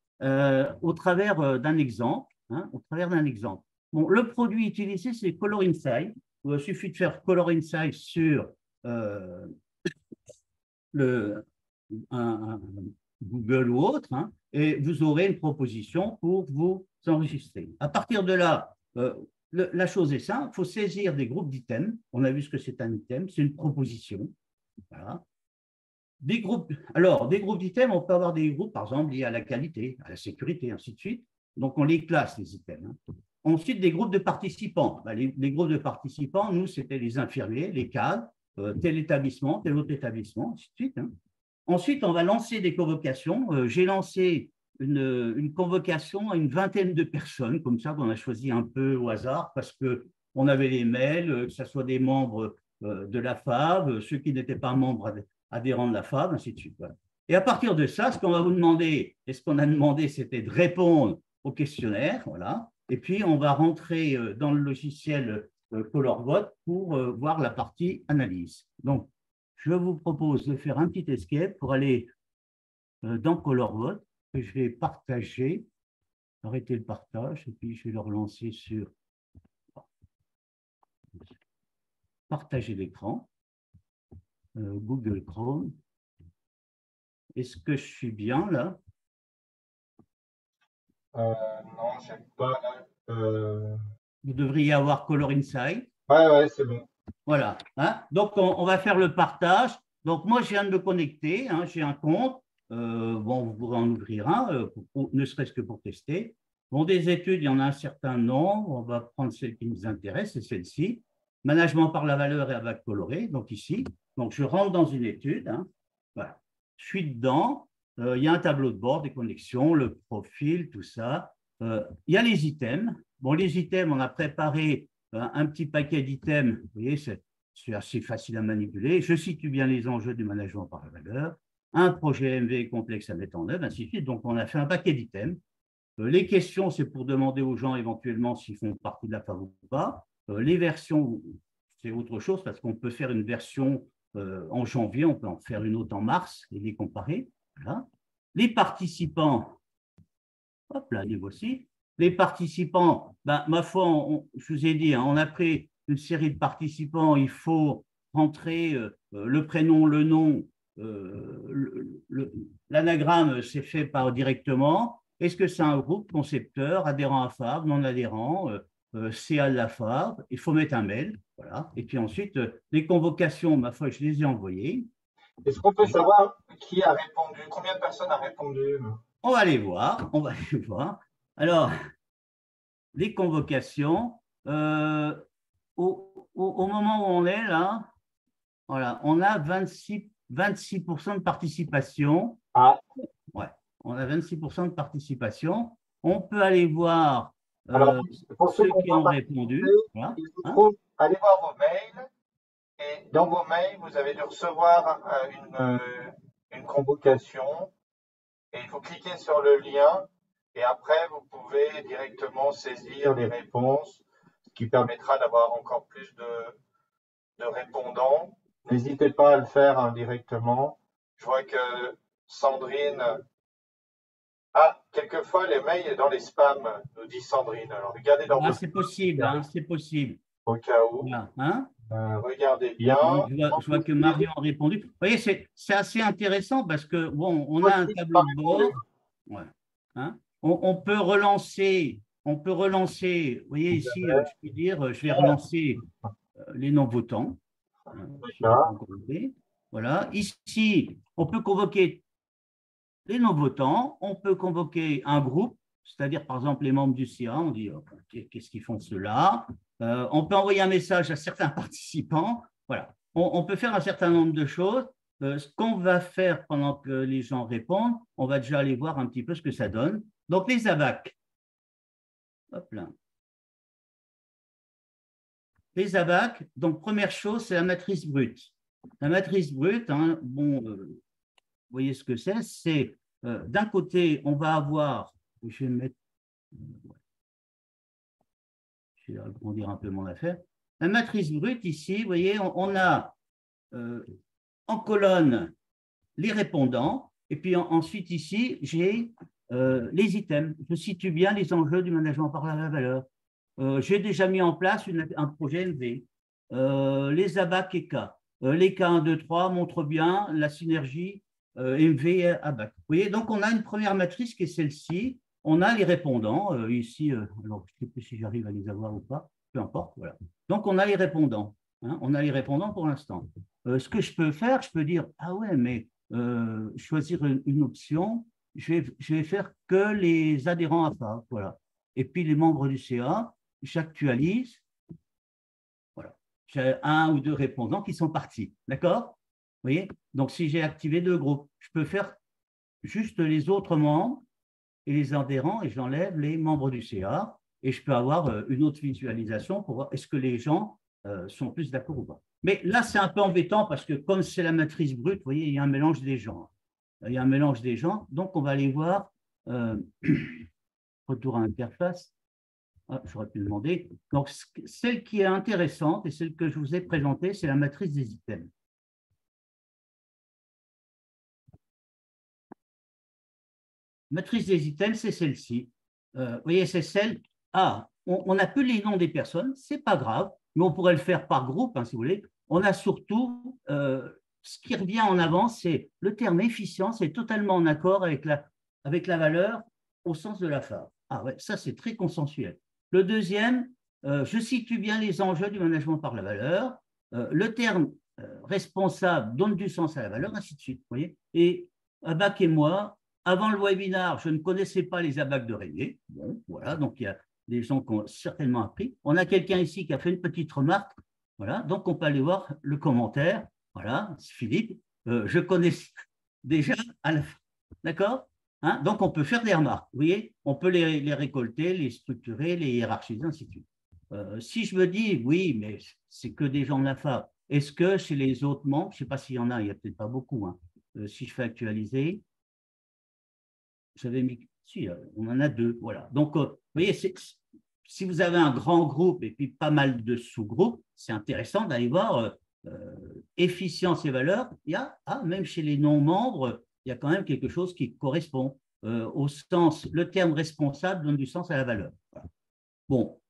au travers d'un exemple. Hein, au travers d'un exemple. Bon, le produit utilisé, c'est Color Insight. Il suffit de faire Color Insight sur un Google ou autre, hein, et vous aurez une proposition pour vous enregistrer. À partir de là, la chose est simple, il faut saisir des groupes d'items. On a vu ce que c'est un item, c'est une proposition. Voilà. Des groupes d'items, on peut avoir des groupes, par exemple, liés à la qualité, à la sécurité, ainsi de suite. Donc, on les classe, les items. Hein. Ensuite, des groupes de participants. Les groupes de participants, nous, c'était les infirmiers, les cadres, tel établissement, tel autre établissement, ainsi de suite. Hein. Ensuite, on va lancer des convocations. J'ai lancé une convocation à une vingtaine de personnes, comme ça, qu'on a choisi un peu au hasard, parce qu'on avait les mails, que ce soit des membres de la FAV, ceux qui n'étaient pas membres adhérents de la FAV, ainsi de suite. Voilà. Et à partir de ça, ce qu'on va vous demander, et ce qu'on a demandé, c'était de répondre au questionnaire, voilà. Et puis, on va rentrer dans le logiciel ColorVote pour voir la partie analyse. Donc, je vous propose de faire un petit escape pour aller dans ColorVote, que je vais partager, arrêter le partage, et puis je vais le relancer sur partager l'écran, Google Chrome. Est-ce que je suis bien là? Non, je n'ai pas. Vous devriez avoir Color Insight. Ouais, c'est bon. Voilà. Hein? Donc, on va faire le partage. Donc, moi, je viens de me connecter. Hein, j'ai un compte. Bon, vous pourrez en ouvrir un, ne serait-ce que pour tester. Bon, des études, il y en a un certain nombre. On va prendre celle qui nous intéresse, c'est celle-ci. Management par la valeur et à bac coloré. Donc, ici. Donc, je rentre dans une étude. Hein. Voilà. Je suis dedans. Il y a un tableau de bord, des connexions, le profil, tout ça. Il y a les items. Bon, les items, on a préparé un petit paquet d'items. Vous voyez, c'est assez facile à manipuler. Je situe bien les enjeux du management par la valeur. Un projet MV complexe à mettre en œuvre, ainsi de suite. Donc, on a fait un paquet d'items. Les questions, c'est pour demander aux gens éventuellement s'ils font partie de la FAV ou pas. Les versions, c'est autre chose parce qu'on peut faire une version en janvier, on peut en faire une autre en mars et les comparer. Voilà. Les participants, hop là, les voici. Les participants, ben, ma foi, je vous ai dit, hein, on a pris une série de participants, il faut rentrer le prénom, le nom, l'anagramme, c'est fait par directement. Est-ce que c'est un groupe concepteur, adhérent à FAV, non adhérent, CA de la FAV? Il faut mettre un mail, voilà. Et puis ensuite, les convocations, ma foi, je les ai envoyées. Est-ce qu'on peut savoir qui a répondu? Combien de personnes a répondu? On va les voir, on va les voir. Alors, les convocations, au moment où on est là, voilà, on a 26% de participation. Ah, Ouais, on a 26% de participation. On peut aller voir alors, pour ceux ceux qui n'ont qui pas ont participé, répondu. Voilà, il vous hein. faut aller voir vos mails. Et dans vos mails, vous avez dû recevoir une convocation. Et il faut cliquer sur le lien. Et après, vous pouvez directement saisir les réponses, ce qui permettra d'avoir encore plus de répondants. N'hésitez pas à le faire indirectement. Je vois que Sandrine. Ah, quelquefois, les mails sont dans les spams, nous dit Sandrine. Alors, regardez dans Ah, vos c'est possible, hein, c'est possible. au cas où. Voilà, hein. Regardez bien. Donc, je vois que Enregistrez. Marion a répondu. Vous voyez, c'est assez intéressant parce que, bon, on Moi a un aussi, j'ai tableau pas de répondu. bord. Ouais, hein. On peut relancer, vous voyez ici, je peux dire, je vais relancer les non-votants. D'accord. Voilà. Ici, on peut convoquer les non-votants, on peut convoquer un groupe, c'est-à-dire par exemple les membres du CA, on dit qu'est-ce qu'ils font ceux-là. On peut envoyer un message à certains participants. Voilà. On peut faire un certain nombre de choses. Ce qu'on va faire pendant que les gens répondent, on va déjà aller voir un petit peu ce que ça donne. Donc les ABAC. Hop là. Les ABAC, donc première chose, c'est la matrice brute. La matrice brute, hein, bon, vous voyez ce que c'est d'un côté, on va avoir, je vais mettre, je vais agrandir un peu mon affaire. La matrice brute, ici, vous voyez, on a en colonne les répondants, et puis ensuite, ici, j'ai les items. Je situe bien les enjeux du management par la valeur. J'ai déjà mis en place un projet MV. Les ABAC et K. Les K1, 2, 3 montrent bien la synergie MV et ABAC. Vous voyez, donc on a une première matrice qui est celle-ci. On a les répondants. Ici, alors je ne sais plus si j'arrive à les avoir ou pas, peu importe. Voilà. Donc on a les répondants. Hein, on a les répondants pour l'instant. Ce que je peux faire, je peux dire, ah ouais, mais choisir une option, je vais faire que les adhérents à FAV. Voilà. Et puis les membres du CA, j'actualise. Voilà. J'ai un ou deux répondants qui sont partis. D'accord? Vous voyez? Donc, si j'ai activé deux groupes, je peux faire juste les autres membres et les adhérents et j'enlève les membres du CA et je peux avoir une autre visualisation pour voir est-ce que les gens sont plus d'accord ou pas. Mais là, c'est un peu embêtant parce que comme c'est la matrice brute, vous voyez, il y a un mélange des gens. Il y a un mélange des gens. Donc, on va aller voir retour à l'interface. Ah, j'aurais pu demander. Donc, celle qui est intéressante et celle que je vous ai présentée, c'est la matrice des items. Matrice des items, c'est celle-ci. Vous voyez, c'est celle. Ah, on n'a plus les noms des personnes, c'est pas grave, mais on pourrait le faire par groupe, hein, si vous voulez. On a surtout, ce qui revient en avant, c'est le terme efficience est totalement en accord avec la valeur au sens de la phare. Ah ouais, ça c'est très consensuel. Le deuxième, je situe bien les enjeux du management par la valeur. Le terme responsable donne du sens à la valeur, ainsi de suite. Vous voyez. Et Abac et moi, avant le webinaire, je ne connaissais pas les abacs de Rénier. Bon, voilà, donc il y a des gens qui ont certainement appris. On a quelqu'un ici qui a fait une petite remarque. Voilà, donc on peut aller voir le commentaire. Voilà, Philippe, je connais déjà à la fin. D'accord? Hein, donc on peut faire des remarques. Vous voyez, on peut les récolter, les structurer, les hiérarchiser, ainsi de suite. Si je me dis, oui, mais c'est que des gens de la FAB, est-ce que chez les autres membres, je ne sais pas s'il y en a, il n'y a peut-être pas beaucoup, hein, si je fais actualiser, j'avais mis, si, on en a deux, voilà. Donc, vous voyez, si vous avez un grand groupe et puis pas mal de sous-groupes, c'est intéressant d'aller voir efficience et valeur. Il y a, même chez les non-membres, il y a quand même quelque chose qui correspond au sens. Le terme responsable donne du sens à la valeur. Voilà. Bon,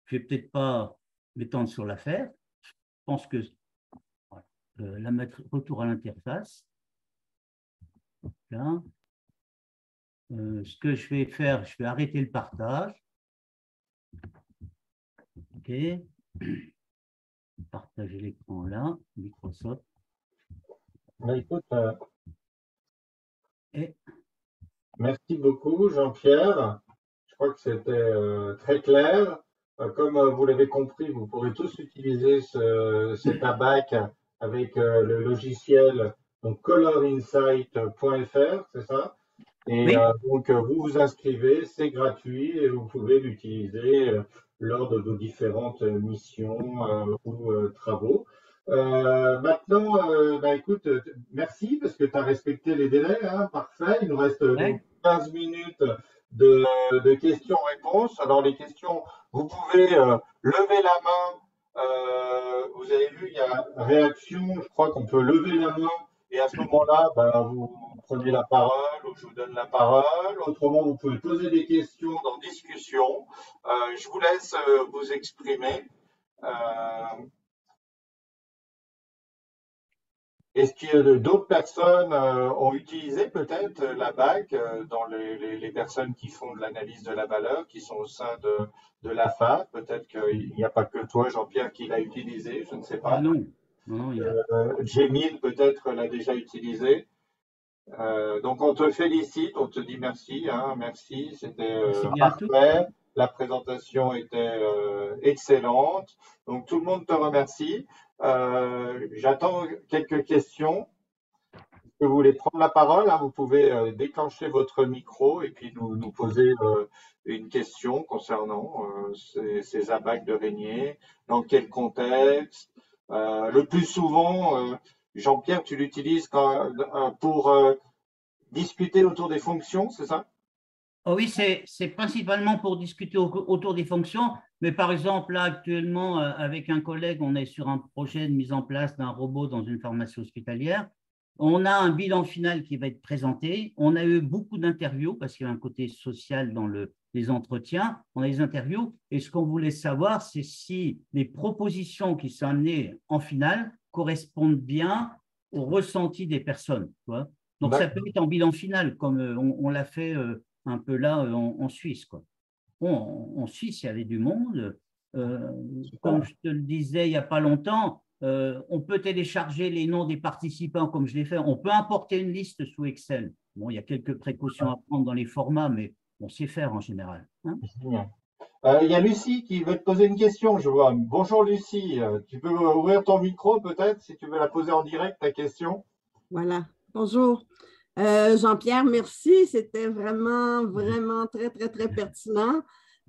je ne vais peut-être pas m'étendre sur l'affaire. Je pense que la mettre retour à l'interface. Là. Ce que je vais faire, je vais arrêter le partage. OK. Partager l'écran là, Microsoft. Bah, écoute, Et... merci beaucoup, Jean-Pierre. Je crois que c'était très clair. Comme vous l'avez compris, vous pourrez tous utiliser cet abac avec le logiciel donc colorinsight.fr, c'est ça? Et Oui, donc, vous vous inscrivez, c'est gratuit et vous pouvez l'utiliser lors de vos différentes missions ou travaux. Maintenant, bah, écoute, merci parce que tu as respecté les délais, hein, parfait. Il nous reste donc ouais. 15 minutes de questions-réponses. Alors, les questions, vous pouvez lever la main. Vous avez vu, il y a réaction. Je crois qu'on peut lever la main et à ce moment-là, ben, vous prenez la parole ou je vous donne la parole. Autrement, vous pouvez poser des questions dans discussion. Je vous laisse vous exprimer. Est-ce que d'autres personnes ont utilisé peut-être la BAC dans les personnes qui font de l'analyse de la valeur, qui sont au sein de l'AFA? Peut-être qu'il n'y a pas que toi, Jean-Pierre, qui l'a utilisé, je ne sais Ah pas. non, non, il y a. Gémile peut-être l'a déjà utilisé. Donc on te félicite, on te dit merci, hein, merci, c'était Merci bien à tous. parfait, la présentation était excellente, donc tout le monde te remercie. J'attends quelques questions. Si vous voulez prendre la parole, hein, vous pouvez déclencher votre micro et puis nous poser une question concernant ces abacs de Régnier, dans quel contexte. Le plus souvent, Jean-Pierre, tu l'utilises pour discuter autour des fonctions, c'est ça? Oh oui, c'est principalement pour discuter autour des fonctions, mais par exemple, là, actuellement, avec un collègue, on est sur un projet de mise en place d'un robot dans une pharmacie hospitalière. On a un bilan final qui va être présenté. On a eu beaucoup d'interviews parce qu'il y a un côté social dans les entretiens. On a des interviews et ce qu'on voulait savoir, c'est si les propositions qui sont amenées en finale correspondent bien au ressenti des personnes. Tu vois. Donc, ça peut être en bilan final, comme on l'a fait un peu là en Suisse. Quoi. Bon, en Suisse, il y avait du monde. Comme je te le disais il n'y a pas longtemps, on peut télécharger les noms des participants comme je l'ai fait. On peut importer une liste sous Excel. Bon, il y a quelques précautions à prendre dans les formats, mais on sait faire en général. Hein. Il y a Lucie qui veut te poser une question, je vois. Bonjour Lucie, tu peux ouvrir ton micro peut-être si tu veux la poser en direct, ta question? Voilà. Bonjour. Jean-Pierre, merci. C'était vraiment, vraiment très, très, très pertinent.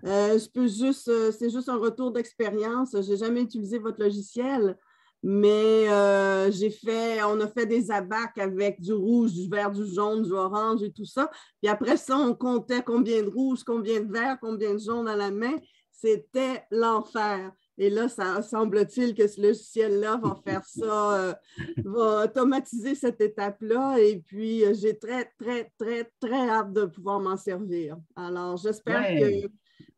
C'est juste un retour d'expérience. Je n'ai jamais utilisé votre logiciel, mais on a fait des abacs avec du rouge, du vert, du jaune, du orange et tout ça. Puis après ça, on comptait combien de rouge, combien de vert, combien de jaune à la main. C'était l'enfer. Et là, ça semble-t-il que ce logiciel-là va faire ça, va automatiser cette étape-là. Et puis, j'ai très, très, très, très hâte de pouvoir m'en servir. Alors, j'espère Ouais.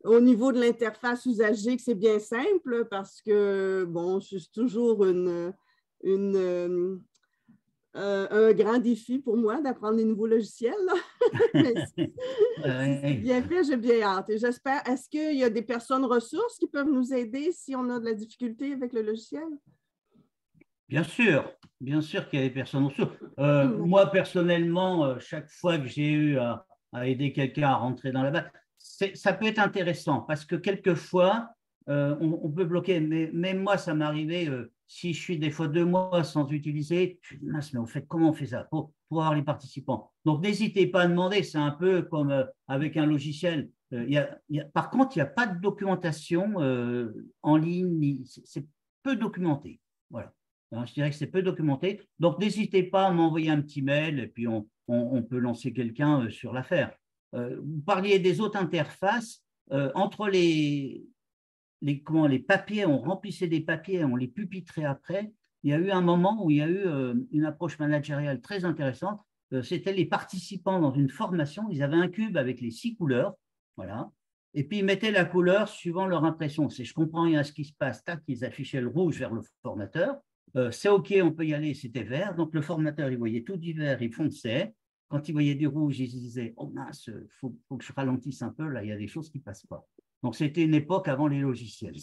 qu'au niveau de l'interface usagée, que c'est bien simple parce que, bon, je suis toujours un grand défi pour moi d'apprendre des nouveaux logiciels. Mais si c'est bien fait, j'ai bien hâte. Et j'espère, est-ce qu'il y a des personnes ressources qui peuvent nous aider si on a de la difficulté avec le logiciel? Bien sûr qu'il y a des personnes ressources. Moi, personnellement, chaque fois que j'ai eu à aider quelqu'un à rentrer dans la base, ça peut être intéressant parce que quelquefois, on peut bloquer. Mais même moi, ça m'est arrivé, si je suis des fois 2 mois sans utiliser, je me dis, mince, mais au fait, comment on fait ça pour avoir les participants? Donc, n'hésitez pas à demander. C'est un peu comme avec un logiciel. Par contre, il n'y a pas de documentation en ligne. C'est peu documenté. Voilà. Alors, je dirais que c'est peu documenté. Donc, n'hésitez pas à m'envoyer un petit mail et puis on peut lancer quelqu'un sur l'affaire. Vous parliez des autres interfaces. entre les papiers, on remplissait des papiers, on les pupitrait après. Il y a eu un moment où il y a eu une approche managériale très intéressante. C'était les participants dans une formation. Ils avaient un cube avec les 6 couleurs, voilà. Et puis ils mettaient la couleur suivant leur impression. C'est je comprends rien à ce qui se passe. Tac, ils affichaient le rouge vers le formateur. C'est OK, on peut y aller, c'était vert. Donc le formateur, il voyait tout du vert, il fonçait. Quand il voyait du rouge, il se disait oh mince, faut que je ralentisse un peu, là, il y a des choses qui ne passent pas. Donc c'était une époque avant les logiciels.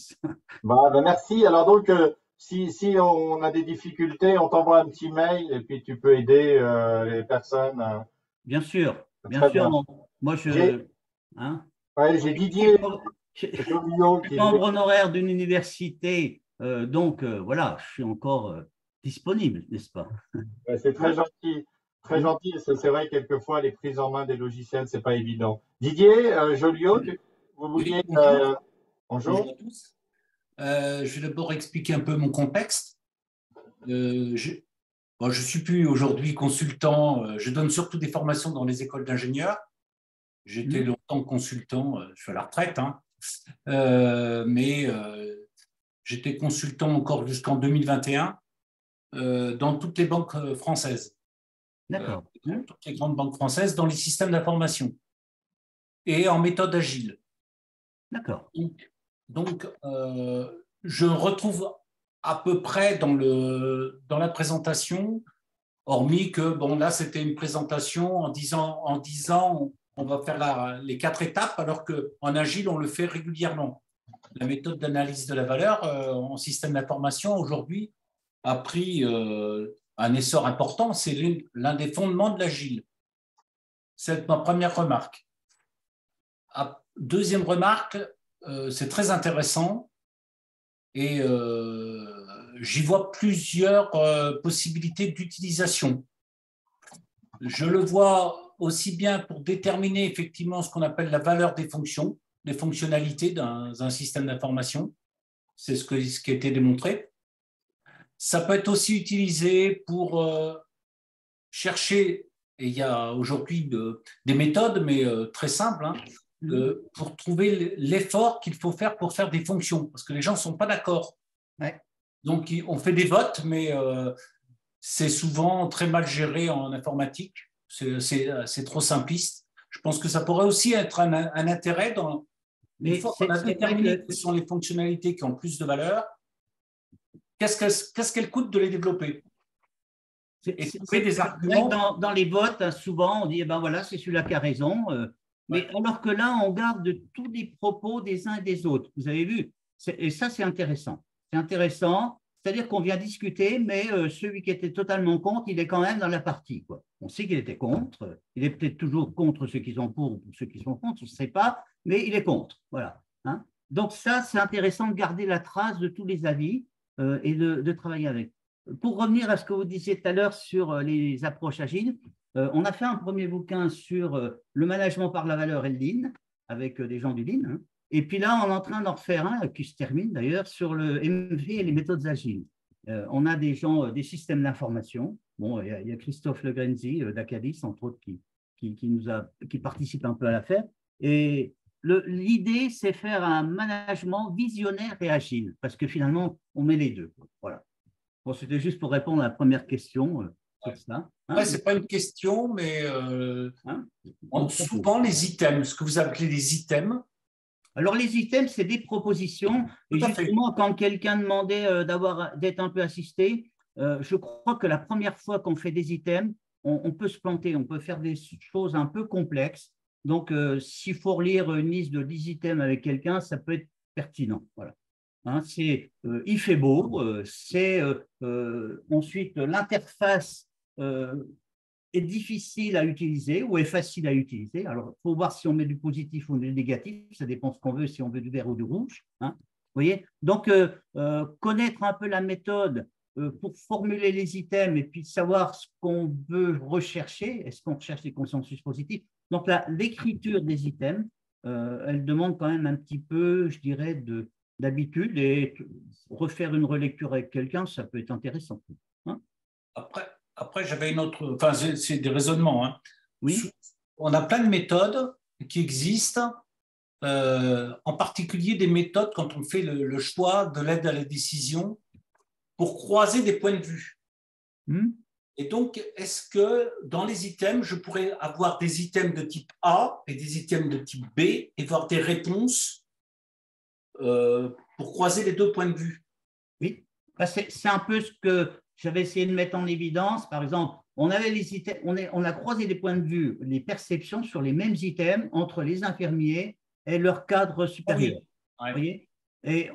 Merci. Alors donc, si on a des difficultés, on t'envoie un petit mail et puis tu peux aider les personnes. Bien sûr, bien Très sûr. bien. Moi, Hein, ouais, j'ai je Didier Joliot suis qui membre honoraire d'une université, donc voilà, je suis encore disponible, n'est-ce pas? c'est très gentil. Très gentil. C'est vrai, quelquefois, les prises en main des logiciels, c'est pas évident. Didier Joliot, vous Oui, vouliez. bonjour. Bonjour. Bonjour à tous. Je vais d'abord expliquer un peu mon contexte. Je suis plus aujourd'hui consultant. Je donne surtout des formations dans les écoles d'ingénieurs. J'étais longtemps consultant. Je suis à la retraite, hein. Mais j'étais consultant encore jusqu'en 2021 dans toutes les banques françaises. D'accord. Toutes les grandes banques françaises dans les systèmes d'information et en méthode agile. D'accord. Donc, je retrouve à peu près dans la présentation, hormis que, bon, là, c'était une présentation en disant on va faire les 4 étapes, alors qu'en Agile, on le fait régulièrement. La méthode d'analyse de la valeur en système d'information, aujourd'hui, a pris un essor important. C'est l'un des fondements de l'Agile. C'est ma première remarque. Deuxième remarque, c'est très intéressant et j'y vois plusieurs possibilités d'utilisation. Je le vois aussi bien pour déterminer effectivement ce qu'on appelle la valeur des fonctions, des fonctionnalités d'un système d'information. C'est ce qui a été démontré. Ça peut être aussi utilisé pour chercher, et il y a aujourd'hui des méthodes, mais très simples, hein, pour trouver l'effort qu'il faut faire pour faire des fonctions, parce que les gens ne sont pas d'accord. Ouais. Donc, on fait des votes, mais c'est souvent très mal géré en informatique. C'est trop simpliste. Je pense que ça pourrait aussi être un intérêt dans. Une fois qu'on a déterminé quelles sont les fonctionnalités qui ont plus de valeur, qu'est-ce qu'elles coûtent de les développer? Et trouver des arguments. Dans les votes, hein, souvent, on dit, eh ben voilà, c'est celui-là qui a raison. Mais alors que là, on garde tous les propos des uns et des autres. Vous avez vu? Et ça, c'est intéressant. C'est intéressant. C'est-à-dire qu'on vient discuter, mais celui qui était totalement contre, il est quand même dans la partie, quoi. On sait qu'il était contre. Il est peut-être toujours contre ceux qui sont pour ou pour ceux qui sont contre, je ne sais pas, mais il est contre. Voilà. Hein? Donc ça, c'est intéressant de garder la trace de tous les avis et de travailler avec. Pour revenir à ce que vous disiez tout à l'heure sur les approches agiles, on a fait un premier bouquin sur le management par la valeur et le Lean, avec des gens du Lean. Hein. Et puis là, on est en train d'en refaire un, qui se termine d'ailleurs, sur le MV et les méthodes agiles. On a des gens, des systèmes d'information. Bon, il y a Christophe Legrenzi d'Acadis, entre autres, qui participe un peu à l'affaire. Et l'idée, c'est faire un management visionnaire et agile, parce que finalement, on met les deux. Voilà. Bon, c'était juste pour répondre à la première question sur ça. Hein, ce n'est pas une question, mais souvent les items, ce que vous appelez les items. Alors, les items, c'est des propositions. Et justement, quand quelqu'un demandait d'être un peu assisté, je crois que la première fois qu'on fait des items, on peut se planter, on peut faire des choses un peu complexes. Donc, s'il faut relire une liste de 10 items avec quelqu'un, ça peut être pertinent. Voilà. Hein, il fait beau, ensuite l'interface est difficile à utiliser ou est facile à utiliser. Alors, il faut voir si on met du positif ou du négatif, ça dépend ce qu'on veut, si on veut du vert ou du rouge. Hein, vous voyez? Donc, connaître un peu la méthode pour formuler les items et puis savoir ce qu'on veut rechercher, est-ce qu'on recherche des consensus positifs? Donc, l'écriture des items, elle demande quand même un petit peu, je dirais, d'habitude, et refaire une relecture avec quelqu'un, ça peut être intéressant. Hein? Après, j'avais une autre. Enfin, c'est des raisonnements. Hein. Oui. On a plein de méthodes qui existent en particulier des méthodes quand on fait le choix de l'aide à la décision pour croiser des points de vue. Et donc, est-ce que dans les items, je pourrais avoir des items de type A et des items de type B et voir des réponses pour croiser les deux points de vue? Oui, c'est un peu ce que j'avais essayé de mettre en évidence. Par exemple, on avait les items, on a croisé des points de vue, les perceptions sur les mêmes items entre les infirmiers et leur cadre supérieur. Oui. Vous voyez? Et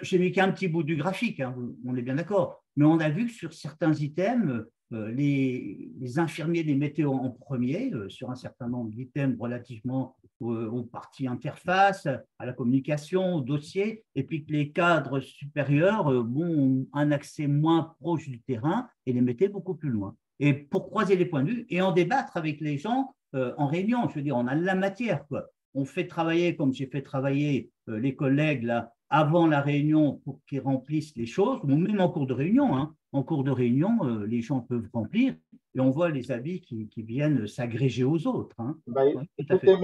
j'ai mis qu'un petit bout du graphique, hein, on est bien d'accord. Mais on a vu que sur certains items, les infirmiers les mettaient en premier sur un certain nombre d'items relativement aux parties interface, à la communication, au dossier, et puis que les cadres supérieurs ont un accès moins proche du terrain et les mettaient beaucoup plus loin. Et pour croiser les points de vue et en débattre avec les gens en réunion, je veux dire, on a de la matière, quoi. On fait travailler, comme j'ai fait travailler les collègues là, avant la réunion pour qu'ils remplissent les choses, ou même en cours de réunion. Hein. En cours de réunion, les gens peuvent remplir et on voit les avis qui viennent s'agréger aux autres. Hein. Bah, Oui, écoutez,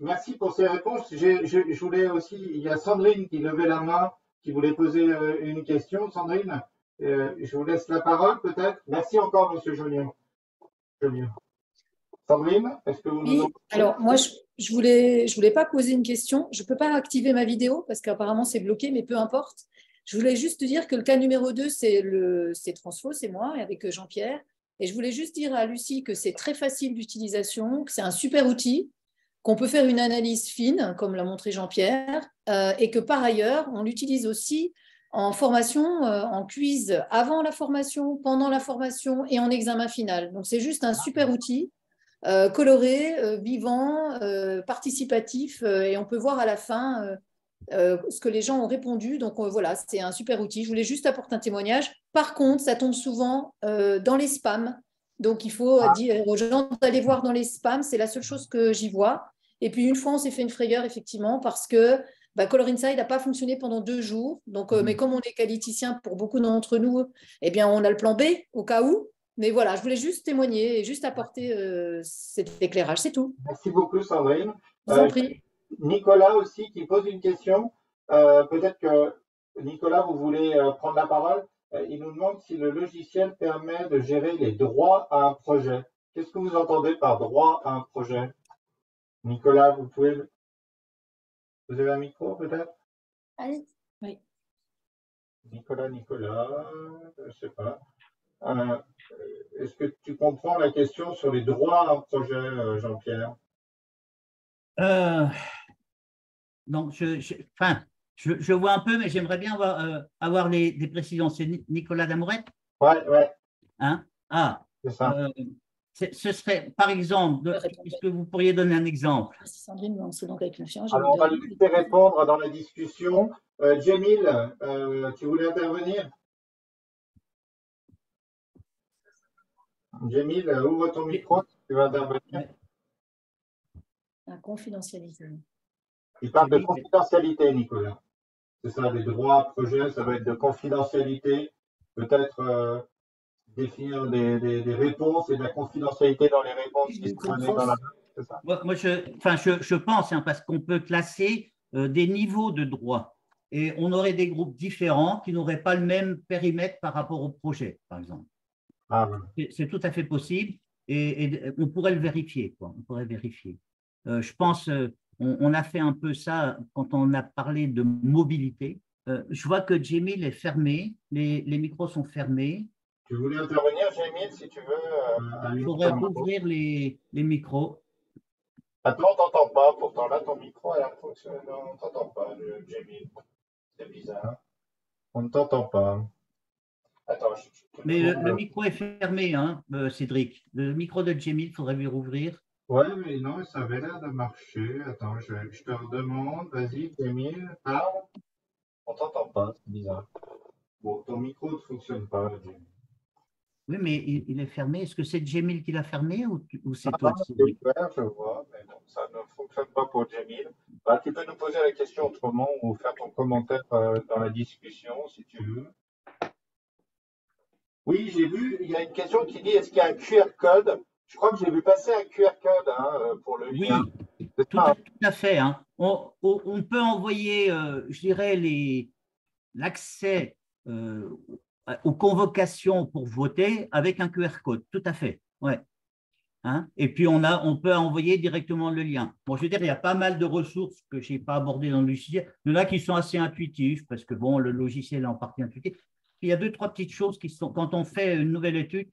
merci pour ces réponses. Je voulais aussi, il y a Sandrine qui levait la main, qui voulait poser une question. Sandrine, je vous laisse la parole peut-être. Merci encore, Monsieur Jolien. Sandrine, est-ce que vous nous Oui, alors moi, je voulais pas poser une question. Je ne peux pas activer ma vidéo parce qu'apparemment, c'est bloqué, mais peu importe. Je voulais juste dire que le cas numéro 2, c'est Transfo, c'est moi, avec Jean-Pierre. Et je voulais juste dire à Lucie que c'est très facile d'utilisation, que c'est un super outil, qu'on peut faire une analyse fine, comme l'a montré Jean-Pierre, et que par ailleurs, on l'utilise aussi en formation, en quiz avant la formation, pendant la formation et en examen final. Donc, c'est juste un super outil. Coloré, vivant, participatif, et on peut voir à la fin ce que les gens ont répondu. Donc voilà, c'est un super outil. Je voulais juste apporter un témoignage. Par contre, ça tombe souvent dans les spams. Donc il faut dire aux gens d'aller voir dans les spams. C'est la seule chose que j'y vois. Et puis une fois, on s'est fait une frayeur, effectivement, parce que Color Inside n'a pas fonctionné pendant 2 jours. Donc, mais comme on est qualiticien pour beaucoup d'entre nous, eh bien, on a le plan B au cas où. Mais voilà, je voulais juste témoigner et juste apporter cet éclairage, c'est tout. Merci beaucoup, Sandrine. Je vous en prie. Nicolas aussi qui pose une question. Peut-être que Nicolas, vous voulez prendre la parole. Il nous demande si le logiciel permet de gérer les droits à un projet. Qu'est-ce que vous entendez par droit à un projet? Nicolas, vous avez un micro peut-être? Allez. Oui. Nicolas, je ne sais pas. Est-ce que tu comprends la question sur les droits à un projet, Jean-Pierre? Donc, je vois un peu, mais j'aimerais bien avoir des précisions. C'est Nicolas Damourette? Ouais. Hein? Ah, c'est ça. Ce serait, par exemple, est-ce que vous pourriez donner un exemple? Sandrine, avec alors, on va lui laisser répondre dans la discussion. Jamil, tu voulais intervenir? Jamil, ouvre ton micro, tu vas intervenir. La confidentialité. Il parle de confidentialité, Nicolas. C'est ça, les droits à projet, ça va être de confidentialité. Peut-être définir des réponses et de la confidentialité dans les réponses qui sont données dans la note, c'est ça? Moi, je pense, hein, parce qu'on peut classer des niveaux de droit. Et on aurait des groupes différents qui n'auraient pas le même périmètre par rapport au projet, par exemple. Ah, ouais. C'est tout à fait possible et on pourrait le vérifier, quoi. On pourrait vérifier. Je pense, on a fait un peu ça quand on a parlé de mobilité. Je vois que Jamil est fermé, les micros sont fermés. Tu voulais intervenir, Jamil, si tu veux. Il faudrait ouvrir les micros. Attends, on ne t'entend pas. Pourtant, là, ton micro a fonctionné. On ne t'entend pas, Jamil. C'est bizarre. On ne t'entend pas. Attends, mais le micro est fermé, hein, Cédric. Le micro de Jamil, il faudrait lui rouvrir. Ouais, mais non, ça avait l'air de marcher. Attends, je te redemande. Vas-y, Jamil, parle. On ne t'entend pas, c'est bizarre. Bon, ton micro ne fonctionne pas, Jamil. Oui, mais il est fermé. Est-ce que c'est Jamil qui l'a fermé ou c'est toi, c'est ouvert, je vois, mais bon, ça ne fonctionne pas pour Jamil. Bah, tu peux nous poser la question autrement ou faire ton commentaire dans la discussion, si tu veux. Oui, j'ai vu, il y a une question qui dit, est-ce qu'il y a un QR code? Je crois que j'ai vu passer un QR code pour le lien. C'est tout, ça, hein. tout à fait. Hein. On peut envoyer, je dirais, l'accès aux convocations pour voter avec un QR code. Tout à fait. Ouais. Hein. Et puis, on peut envoyer directement le lien. Bon, je veux dire, il y a pas mal de ressources que je n'ai pas abordées dans le logiciel. Il y en a qui sont assez intuitifs parce que, bon, le logiciel est en partie intuitif. Il y a deux, trois petites choses qui sont, quand on fait une nouvelle étude,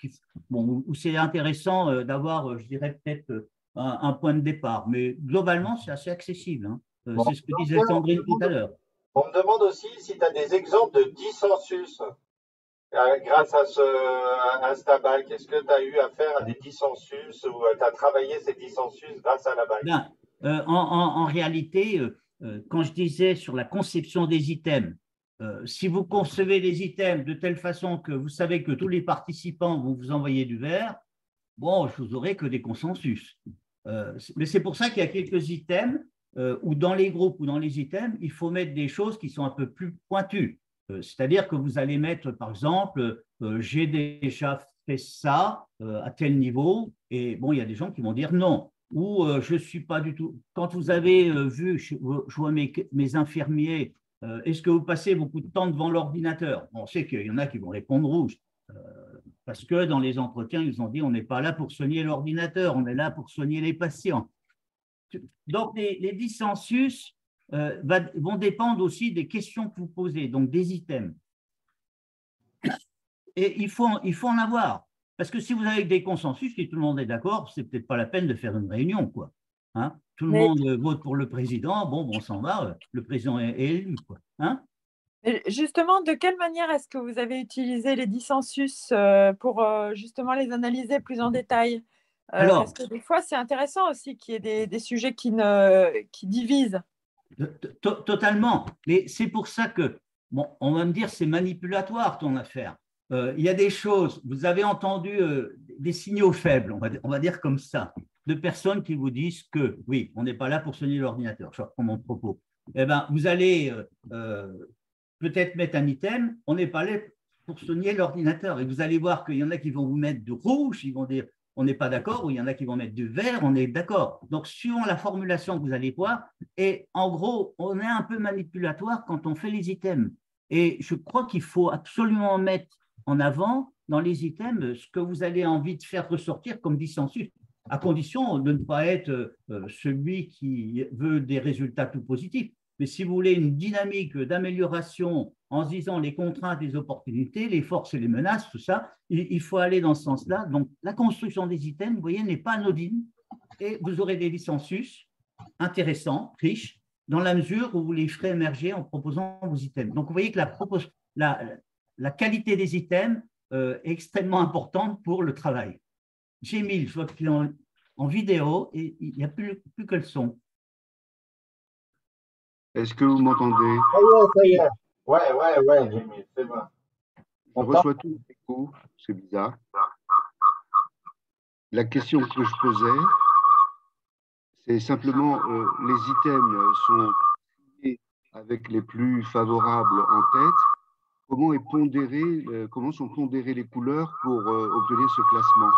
bon, où c'est intéressant d'avoir, je dirais, peut-être un point de départ. Mais globalement, c'est assez accessible. Hein. Bon, C'est ce que disait Sandrine tout à l'heure. on me demande aussi si tu as des exemples de dissensus grâce à à Stabile. Est-ce que tu as eu affaire à des dissensus ou tu as travaillé ces dissensus grâce à la BAL? Bien, en réalité, quand je disais sur la conception des items, si vous concevez les items de telle façon que vous savez que tous les participants vont vous envoyer du vert, bon, je vous aurai que des consensus. Mais c'est pour ça qu'il y a quelques items où dans les groupes ou dans les items, il faut mettre des choses qui sont un peu plus pointues. C'est-à-dire que vous allez mettre, par exemple, j'ai déjà fait ça à tel niveau, et bon, il y a des gens qui vont dire non. Ou je ne suis pas du tout. Quand vous avez vu, je vois mes infirmiers, est-ce que vous passez beaucoup de temps devant l'ordinateur? On sait qu'il y en a qui vont répondre rouge. Parce que dans les entretiens, ils ont dit on n'est pas là pour soigner l'ordinateur, on est là pour soigner les patients. Donc, les dissensus vont dépendre aussi des questions que vous posez, donc des items. Et il faut en avoir. Parce que si vous avez des consensus, si tout le monde est d'accord, c'est peut-être pas la peine de faire une réunion, quoi. Hein? Tout le monde vote pour le président, bon, on s'en va, le président est élu, quoi. Hein? Justement, de quelle manière est-ce que vous avez utilisé les dissensus pour justement les analyser plus en détail? Parce que des fois, c'est intéressant aussi qu'il y ait des sujets qui divisent. Totalement. Mais c'est pour ça que, bon, on va me dire, c'est manipulatoire ton affaire. Il y a des choses, vous avez entendu des signaux faibles, on va dire comme ça, de personnes qui vous disent que, oui, on n'est pas là pour soigner l'ordinateur. Je reprends mon propos. Eh bien, vous allez peut-être mettre un item, on n'est pas là pour soigner l'ordinateur. Et vous allez voir qu'il y en a qui vont vous mettre de rouge, ils vont dire on n'est pas d'accord, ou il y en a qui vont mettre du vert, on est d'accord. Donc, suivant la formulation que vous allez voir, et en gros, on est un peu manipulatoire quand on fait les items. Et je crois qu'il faut absolument mettre en avant dans les items ce que vous avez envie de faire ressortir comme dissensus, à condition de ne pas être celui qui veut des résultats tout positifs. Mais si vous voulez une dynamique d'amélioration en se disant les contraintes, les opportunités, les forces et les menaces, tout ça, il faut aller dans ce sens-là. Donc, la construction des items, vous voyez, n'est pas anodine et vous aurez des dissensus intéressants, riches, dans la mesure où vous les ferez émerger en proposant vos items. Donc, vous voyez que la qualité des items est extrêmement importante pour le travail. J'Émile, je vois qu'il est en vidéo et il n'y a plus que le son. Est-ce que vous m'entendez? Ça y est. Ouais, Jimmy, c'est bon. Je reçois tout les coups, c'est bizarre. La question que je posais, c'est simplement les items sont triés avec les plus favorables en tête. Comment sont pondérées les couleurs pour obtenir ce classement?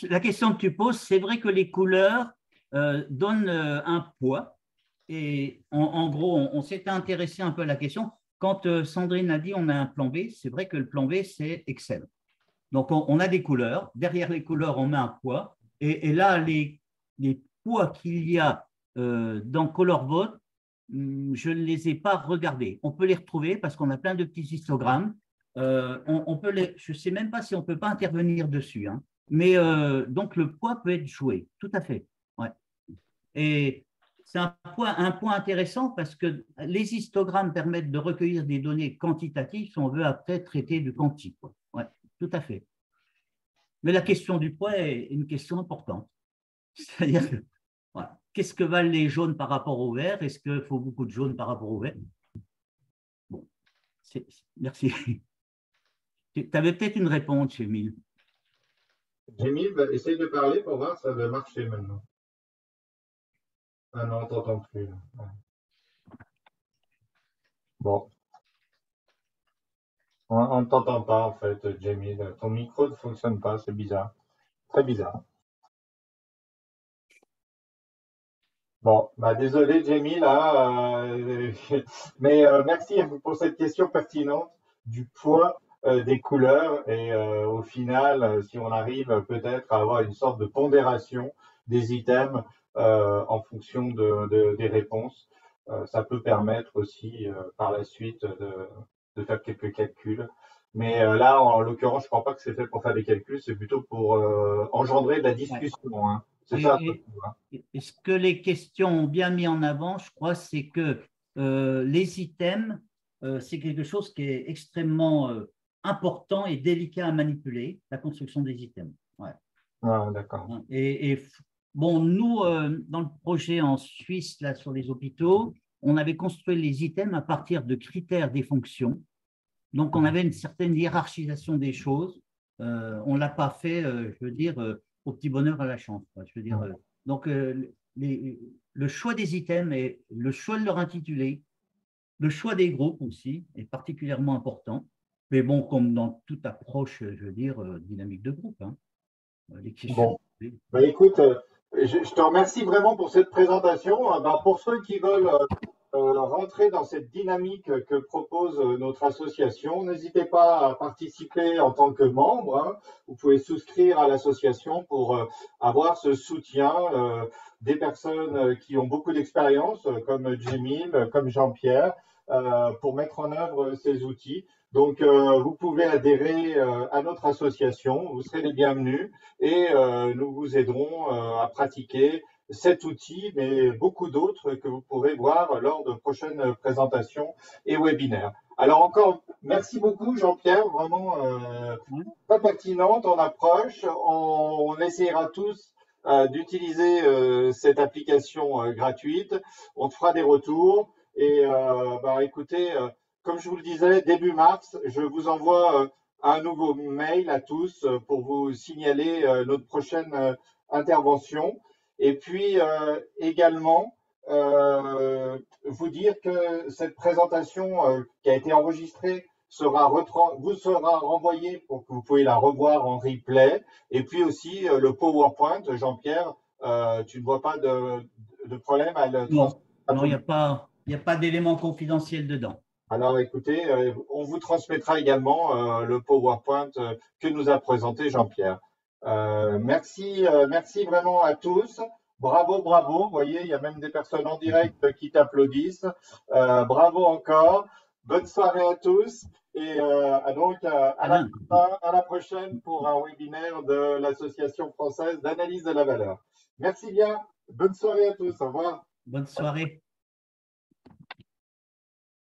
La question que tu poses, c'est vrai que les couleurs donnent un poids. Et en gros, on s'était intéressé un peu à la question. Quand Sandrine a dit on a un plan B, c'est vrai que le plan B, c'est Excel. Donc, on a des couleurs. Derrière les couleurs, on met un poids. Et là, les poids qu'il y a dans ColorVote, je ne les ai pas regardés. On peut les retrouver parce qu'on a plein de petits histogrammes. Je ne sais même pas si on ne peut pas intervenir dessus. Hein. Mais donc, le poids peut être joué. Tout à fait. Ouais. Et c'est un point intéressant parce que les histogrammes permettent de recueillir des données quantitatives si on veut après traiter du quantique. Ouais, tout à fait. Mais la question du poids est une question importante. C'est-à-dire que, voilà, qu'est-ce que valent les jaunes par rapport au vert? Est-ce qu'il faut beaucoup de jaunes par rapport au vert? Bon, merci. Tu avais peut-être une réponse, Émile. Jimmy, essaye de parler pour voir si ça va marcher maintenant. Ah non, on ne t'entend plus. Ouais. Bon. On ne t'entend pas en fait, Jamie. Ton micro ne fonctionne pas, c'est bizarre. Très bizarre. Bon, bah désolé Jamie là, mais merci pour cette question pertinente du poids des couleurs et au final, si on arrive peut-être à avoir une sorte de pondération des items en fonction des réponses, ça peut permettre aussi par la suite de faire quelques calculs. Mais là, en l'occurrence, je ne crois pas que c'est fait pour faire des calculs, c'est plutôt pour engendrer de la discussion, hein. C'est ça. Et ce que les questions ont bien mis en avant, je crois, c'est que les items, c'est quelque chose qui est extrêmement important et délicat à manipuler, la construction des items. Ouais. Ah, d'accord. Et bon, nous, dans le projet en Suisse, là, sur les hôpitaux, on avait construit les items à partir de critères des fonctions. Donc, on avait une certaine hiérarchisation des choses. On ne l'a pas fait, je veux dire, au petit bonheur à la chance. Je veux dire, donc, le choix des items et le choix de leur intitulé, le choix des groupes aussi est particulièrement important. Mais bon, comme dans toute approche, je veux dire, dynamique de groupe. Hein, les questions. Bon. Bah, écoute, je te remercie vraiment pour cette présentation. Bah, pour ceux qui veulent rentrer dans cette dynamique que propose notre association, n'hésitez pas à participer en tant que membre. Hein. Vous pouvez souscrire à l'association pour avoir ce soutien des personnes qui ont beaucoup d'expérience, comme Jemile, comme Jean-Pierre, pour mettre en œuvre ces outils. Donc, vous pouvez adhérer à notre association, vous serez les bienvenus et nous vous aiderons à pratiquer cet outil, mais beaucoup d'autres que vous pourrez voir lors de prochaines présentations et webinaires. Alors encore, merci beaucoup Jean-Pierre, vraiment très pertinent ton approche. On essaiera tous d'utiliser cette application gratuite. On te fera des retours et bah, écoutez, comme je vous le disais, début mars, je vous envoie un nouveau mail à tous pour vous signaler notre prochaine intervention. Et puis également, vous dire que cette présentation qui a été enregistrée vous sera renvoyée pour que vous puissiez la revoir en replay. Et puis aussi le PowerPoint, Jean-Pierre, tu ne vois pas de problème à le transmettre? Non, il n'y a pas d'éléments confidentiels dedans. Alors écoutez, on vous transmettra également le PowerPoint que nous a présenté Jean-Pierre. Merci vraiment à tous. Bravo, bravo. Vous voyez, il y a même des personnes en direct qui t'applaudissent. Bravo encore. Bonne soirée à tous. Et donc, à la prochaine pour un webinaire de l'Association française d'analyse de la valeur. Merci bien. Bonne soirée à tous. Au revoir. Bonne soirée.